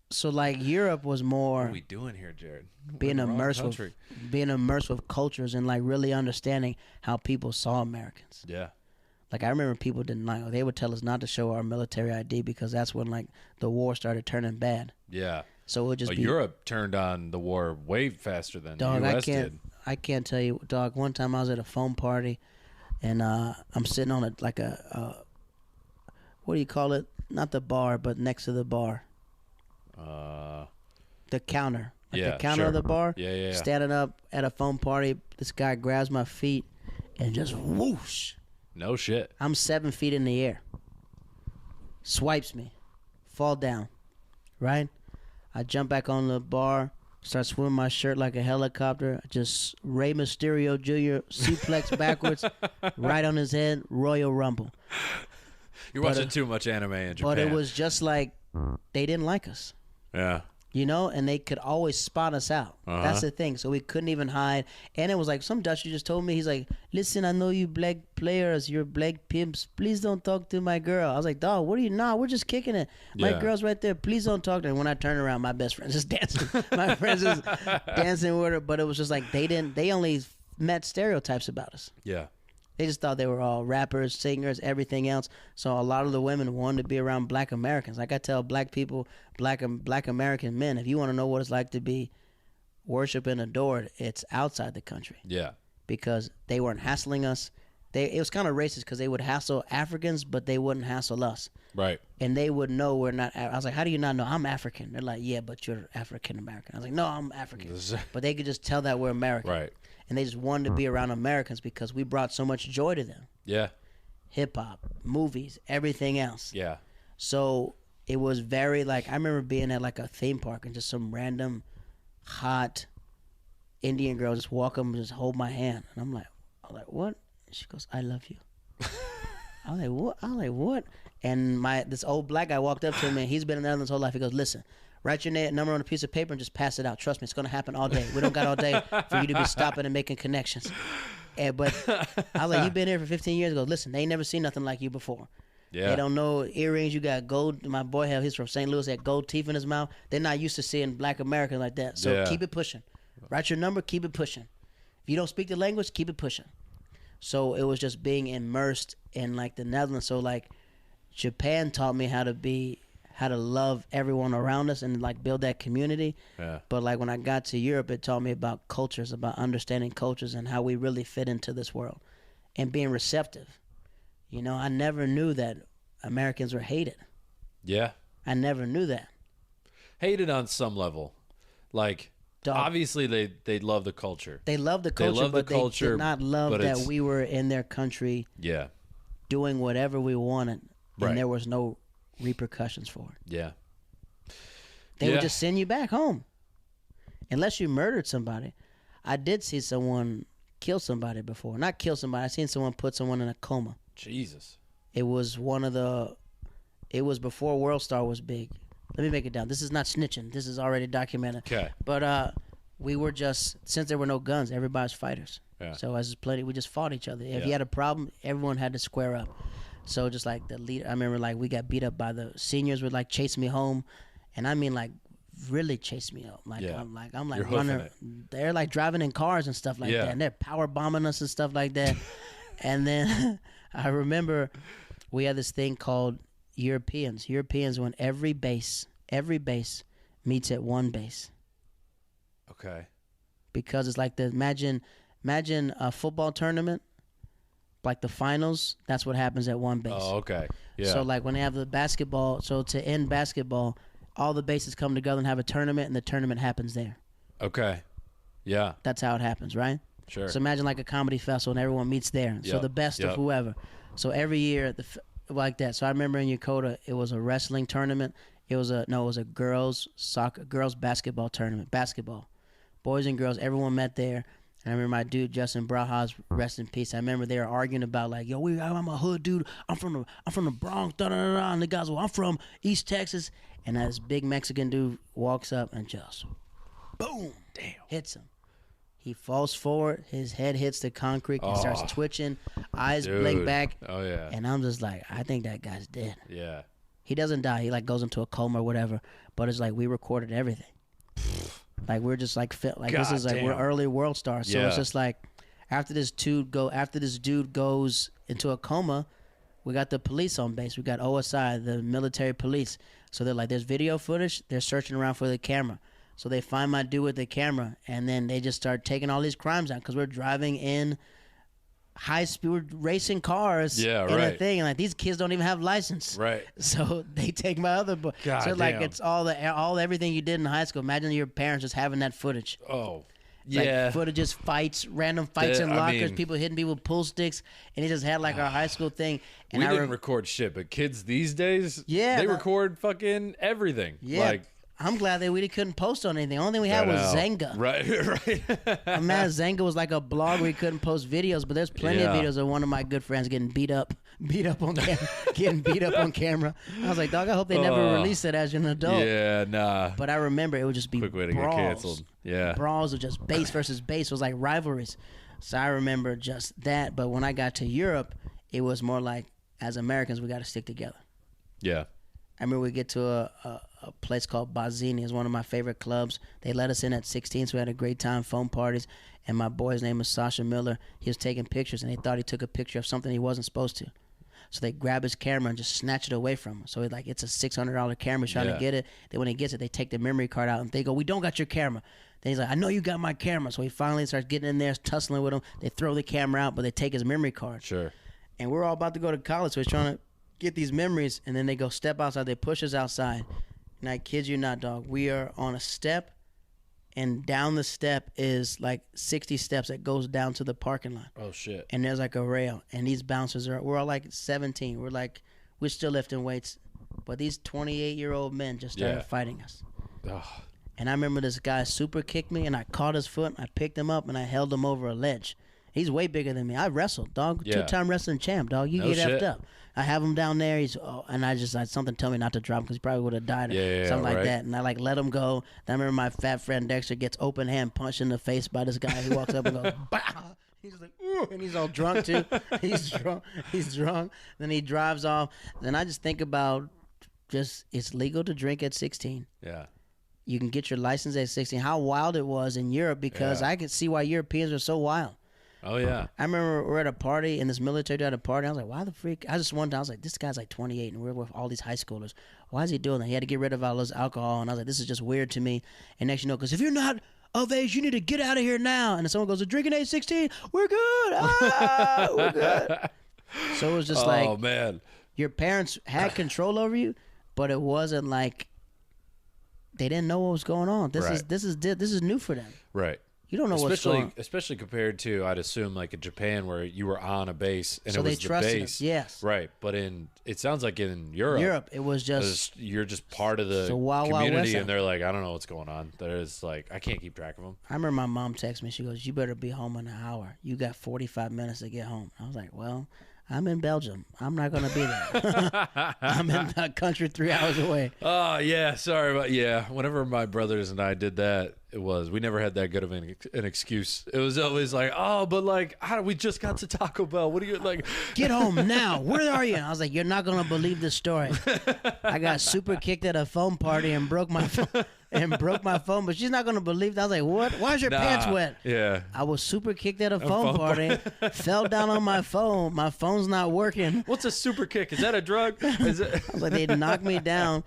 So like Europe was more. What are we doing here, Jared? Being immersed with cultures and like really understanding how people saw Americans. Yeah. Like I remember people didn't like. They would tell us not to show our military ID because that's when like the war started turning bad. Yeah. So it would just be Europe turned on the war way faster than the U.S. did. I can't tell you, dog. One time I was at a phone party, and I'm sitting on a what do you call it? Not the bar, but next to the bar. The counter. The counter of the bar. Yeah. Standing up at a phone party, this guy grabs my feet and just whoosh. No shit. I'm 7 feet in the air. Swipes me. Fall down. Right? I jump back on the bar, start swinging my shirt like a helicopter. Just Rey Mysterio Jr. suplex backwards, right on his head, Royal Rumble. You're watching too much anime in Japan. But it was just like they didn't like us. Yeah. You know, and they could always spot us out. That's the thing. So we couldn't even hide. And it was like some Dutch just told me, he's like, listen, I know you black players, you're black pimps. Please don't talk to my girl. I was like, dog, what are you? Nah, we're just kicking it. My girl's right there. Please don't talk to her. And when I turned around, my best friend's just dancing. My friend's just dancing with her. But it was just like they only met stereotypes about us. Yeah. They just thought they were all rappers, singers, everything else. So a lot of the women wanted to be around black Americans. Like I tell black people, black American men, if you want to know what it's like to be worshiped and adored, it's outside the country. Yeah. Because they weren't hassling us. It was kind of racist because they would hassle Africans, but they wouldn't hassle us. Right. And they would know we're not. I was like, how do you not know I'm African? They're like, yeah, but you're African American. I was like, no, I'm African. But they could just tell that we're American. Right. And they just wanted to be around Americans because we brought so much joy to them. Yeah. Hip hop, movies, everything else. Yeah. So it was very like, I remember being at like a theme park and just some random hot Indian girl just walk up and just hold my hand. And I'm like, what? And she goes, I love you. I'm like, what? And this old black guy walked up to me, and he's been in the Netherlands his whole life. He goes, listen, write your number on a piece of paper and just pass it out. Trust me, it's going to happen all day. We don't got all day for you to be stopping and making connections. But I was like, you've been here for 15 years. He goes, listen, they ain't never seen nothing like you before. Yeah. They don't know earrings. You got gold. My boy, he's from St. Louis, had gold teeth in his mouth. They're not used to seeing black Americans like that. So keep it pushing. Write your number, keep it pushing. If you don't speak the language, keep it pushing. So it was just being immersed in like the Netherlands. So like Japan taught me how to love everyone around us and like build that community. Yeah. But like when I got to Europe, it taught me about cultures, about understanding cultures and how we really fit into this world and being receptive. You know, I never knew that Americans were hated. Yeah. I never knew that. Hated on some level. Like, obviously they love the culture. They love the culture, but they did not love that we were in their country doing whatever we wanted, and there was no repercussions for it. Yeah. They would just send you back home. Unless you murdered somebody. I did see someone kill somebody before. Not kill somebody. I seen someone put someone in a coma. Jesus. It was it was before World Star was big. Let me make it down. This is not snitching. This is already documented. Okay. But we were just, since there were no guns, everybody's fighters. Yeah. So as plenty, we just fought each other. If you had a problem, everyone had to square up. So just like the leader, I remember like we got beat up by the seniors would like chase me home, and I mean like really chase me up. Like I'm like running. They're like driving in cars and stuff like that, and they're power bombing us and stuff like that. And then I remember we had this thing called Europeans. Europeans when every base meets at one base. Okay. Because it's like imagine a football tournament, like the finals. That's what happens at one base. Oh, okay. Yeah. So like when they have the basketball, so to end basketball, all the bases come together and have a tournament, and the tournament happens there. Okay. Yeah. That's how it happens, right? Sure. So imagine like a comedy festival and everyone meets there. Yep. So the best of whoever. So every year like that. So I remember in Yokota, it was a wrestling tournament. It was a girls basketball tournament. Basketball, boys and girls, everyone met there. And I remember my dude Justin Braha's, rest in peace. I remember they were arguing about like, yo, I'm a hood dude. I'm from the Bronx. Da da da da. And the guys, well, I'm from East Texas. And this big Mexican dude walks up and just, boom, hits him. He falls forward. His head hits the concrete and starts twitching. Eyes blink back. Oh, yeah. And I'm just like, I think that guy's dead. Yeah. He doesn't die. He like goes into a coma or whatever. But it's like we recorded everything. Like we're just like this is like we're early world stars. So it's just like after this dude goes into a coma, we got the police on base. We got OSI, the military police. So they're like, there's video footage. They're searching around for the camera. So they find my dude with the camera, and then they just start taking all these crimes out because we're driving in high speed, we're racing cars in a thing, and like these kids don't even have license. Right. So they take my other boy. So like it's all everything you did in high school. Imagine your parents just having that footage. Oh. Yeah. Like footages, fights, random fights in lockers, people hitting people with pool sticks, and he just had like our high school thing. And we didn't record shit, but kids these days, they record fucking everything. Yeah. Like, I'm glad that we couldn't post on anything. The only thing we had was Zanga. Right, right. I'm mad Zanga was like a blog where we couldn't post videos, but there's plenty of videos of one of my good friends getting beat up on camera. I was like, dog, I hope they never release it as an adult. Yeah, nah. But I remember it would just be quick way to get canceled. Yeah. Brawls of just base versus base. It was like rivalries. So I remember just that. But when I got to Europe, it was more like, as Americans, we got to stick together. Yeah. I remember we get to a place called Bazzini. It's one of my favorite clubs. They let us in at 16, so we had a great time, phone parties. And my boy's name was Sasha Miller. He was taking pictures, and they thought he took a picture of something he wasn't supposed to. So they grab his camera and just snatch it away from him. So it's a $600 camera. He's trying to get it. Then when he gets it, they take the memory card out, and they go, we don't got your camera. Then he's like, I know you got my camera. So he finally starts getting in there, tussling with him. They throw the camera out, but they take his memory card. Sure. And we're all about to go to college, so he's trying to get these memories, and then they go step outside. They push us outside. And I kid you not, dog. We are on a step, and down the step is like 60 steps that goes down to the parking lot. Oh, shit. And there's like a rail, and these bouncers we're all like 17. We're still lifting weights. But these 28-year-old men just started fighting us. Ugh. And I remember this guy super kicked me, and I caught his foot, I picked him up, and I held him over a ledge. He's way bigger than me. I wrestled, dog. Yeah. 2-time wrestling champ, dog. You No get shit. effed up. I have him down there. And I just something tell me not to drop him because he probably would have died or something like that. And I let him go. Then I remember my fat friend Dexter gets open hand punched in the face by this guy. He walks up and goes, bah! He's like, ooh, and he's all drunk too. He's drunk. Then he drives off. Then I just think about it's legal to drink at 16. Yeah. You can get your license at 16. How wild it was in Europe because I could see why Europeans are so wild. Oh, yeah. I remember we're at a party, and this military dude at a party. I was like, why the freak? I just one time, I was like, this guy's like 28, and we're with all these high schoolers. Why is he doing that? He had to get rid of all his alcohol, and I was like, this is just weird to me. And next you know, because if you're not of age, you need to get out of here now. And then someone goes, drinking age 16, we're good. Ah, we're good. So it was just oh, man. Your parents had control over you, but it wasn't like they didn't know what was going on. This is new for them. Right. You don't know what's going on. Especially compared to, I'd assume, like in Japan where you were on a base and so it was they trusted the base. us. Yes. Right. But it sounds like in Europe, it was just you're just part of the Wild community West and they're like, I don't know what's going on. There's like, I can't keep track of them. I remember my mom texted me. She goes, you better be home in an hour. You got 45 minutes to get home. I was like, well, I'm in Belgium. I'm not going to be there. I'm in that country 3 hours away. Oh, yeah. Sorry about, whenever my brothers and I did that, we never had that good of an excuse. It was always like, oh, but like, we just got to Taco Bell. What are you like? Get home now. Where are you? And I was like, you're not going to believe this story. I got super kicked at a phone party and broke my phone. But she's not going to believe that. I was like, what? Why is your pants wet? Yeah. I was super kicked at a phone party. Fell down on my phone. My phone's not working. What's a super kick? Is that a drug? I was like, they knocked me down.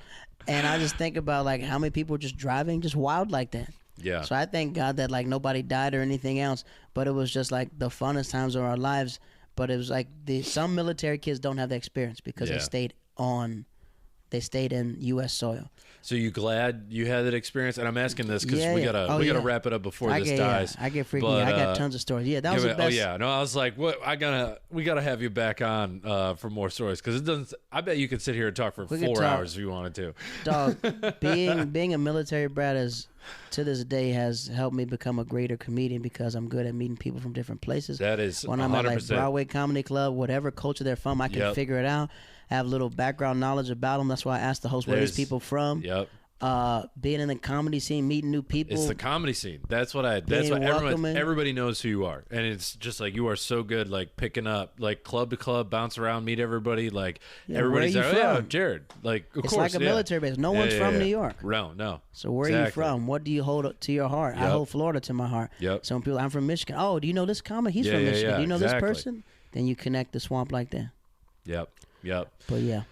And I just think about like how many people are just driving just wild like that. Yeah. So I thank God that like nobody died or anything else, but it was just like the funnest times of our lives. But it was like some military kids don't have the experience because they stayed in U.S. soil. So you glad you had that experience? And I'm asking this because we gotta wrap it up before this dies. I get freaking. I got tons of stories. Yeah, that was the best. Oh yeah, no, I was like, what? We gotta have you back on for more stories because it doesn't. I bet you could sit here and talk for 4 hours if you wanted to. Dog, being a military brat to this day has helped me become a greater comedian because I'm good at meeting people from different places. That is when 100%. I'm at like Broadway Comedy Club, whatever culture they're from, I can figure it out. I have a little background knowledge about them. That's why I asked the host where these people from. Yep. Being in the comedy scene, meeting new people. It's the comedy scene. That's what everybody knows who you are, and it's just like you are so good, like picking up, like club to club, bounce around, meet everybody. Like everybody's like, oh, yeah, Jared. Like of course, it's like a military base. No one's from New York. No. So where are you from? What do you hold to your heart? I hold Florida to my heart. Yep. Some people, I'm from Michigan. Oh, do you know this comic? He's from Michigan. Do you know this person? Then you connect the swamp like that. Yep. But yeah.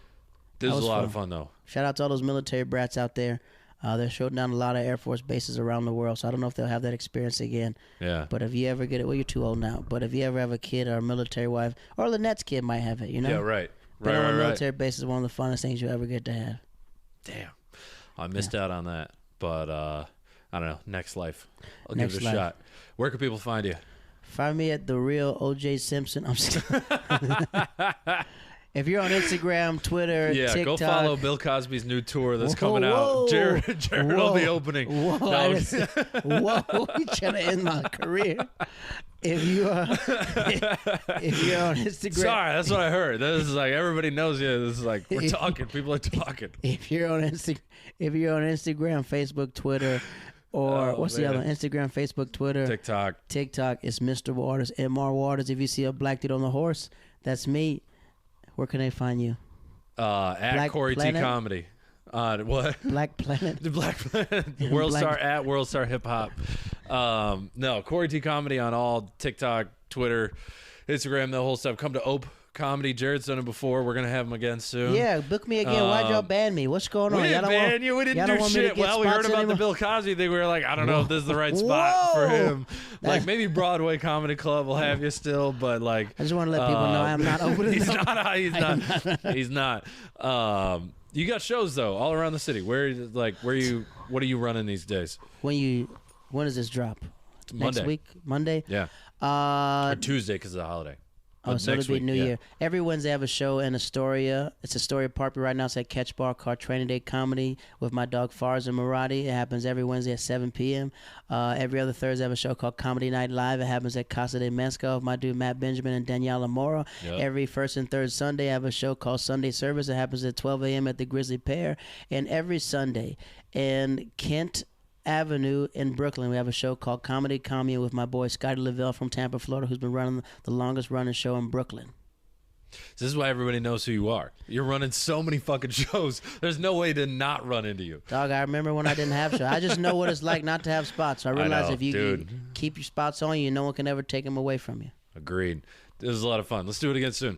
This was a lot of fun, though. Shout out to all those military brats out there. They're shooting down a lot of Air Force bases around the world, so I don't know if they'll have that experience again. Yeah. But if you ever get it, well, you're too old now. But if you ever have a kid or a military wife, or Lynette's kid might have it, you know? Yeah, right. Being on a military base is one of the funnest things you'll ever get to have. Damn. I missed out on that. But, I don't know. Next life. I'll give it a shot. Where can people find you? Find me at The Real O.J. Simpson. I'm just If you're on Instagram, Twitter, TikTok. Go follow Bill Cosby's new tour that's coming out. Jared will be opening. Whoa, you trying to end my career. If you're on Instagram. Sorry, that's what I heard. This is like everybody knows you. This is like we're talking. People are talking. If you're on Instagram, Facebook, Twitter, or what's the other one? Instagram, Facebook, Twitter, TikTok. It's Mr. Waters, Mr. Waters. If you see a black dude on the horse, that's me. Where can they find you? At Black Corey Planet? T Comedy. What? Black Planet. The Black Planet. Worldstar at Worldstar Hip Hop. No, Corey T Comedy on all TikTok, Twitter, Instagram, the whole stuff. Come to Ope Comedy. Jared's done it before. We're gonna have him again soon. Yeah, book me again. Why'd y'all ban me? What's going on? We didn't ban you. We didn't do shit. Well, we heard about the Bill Cosby thing. We were like, I don't know if this is the right spot for him. Like maybe Broadway Comedy Club will have you still, but like I just want to let people know I'm not opening. He's not. You got shows though all around the city. What are you running these days? When does this drop? It's Monday. Next week, Monday. Yeah. Or Tuesday because of the holiday. Oh, so next it'll be week, New yeah. Year. Every Wednesday I have a show in Astoria. It's Astoria Park right now. It's at Catch Bar called Training Day Comedy with my dog Farz and Maradi. It happens every Wednesday at 7 p.m. Every other Thursday I have a show called Comedy Night Live. It happens at Casa de Mezcal with my dude Matt Benjamin and Daniela Mora. Yep. Every first and third Sunday I have a show called Sunday Service. It happens at 12 a.m. at the Grizzly Pear. And every Sunday in Kent Avenue in Brooklyn, we have a show called Comedy Commune with my boy Scotty Lavelle from Tampa, Florida, who's been running the longest running show in Brooklyn. This is why everybody knows who you are. You're running so many fucking shows. There's no way to not run into you. Dog, I remember when I didn't have shows. I just know what it's like not to have spots. So I realize know, if you dude. keep your spots on you, no one can ever take them away from you. Agreed. This was a lot of fun. Let's do it again soon.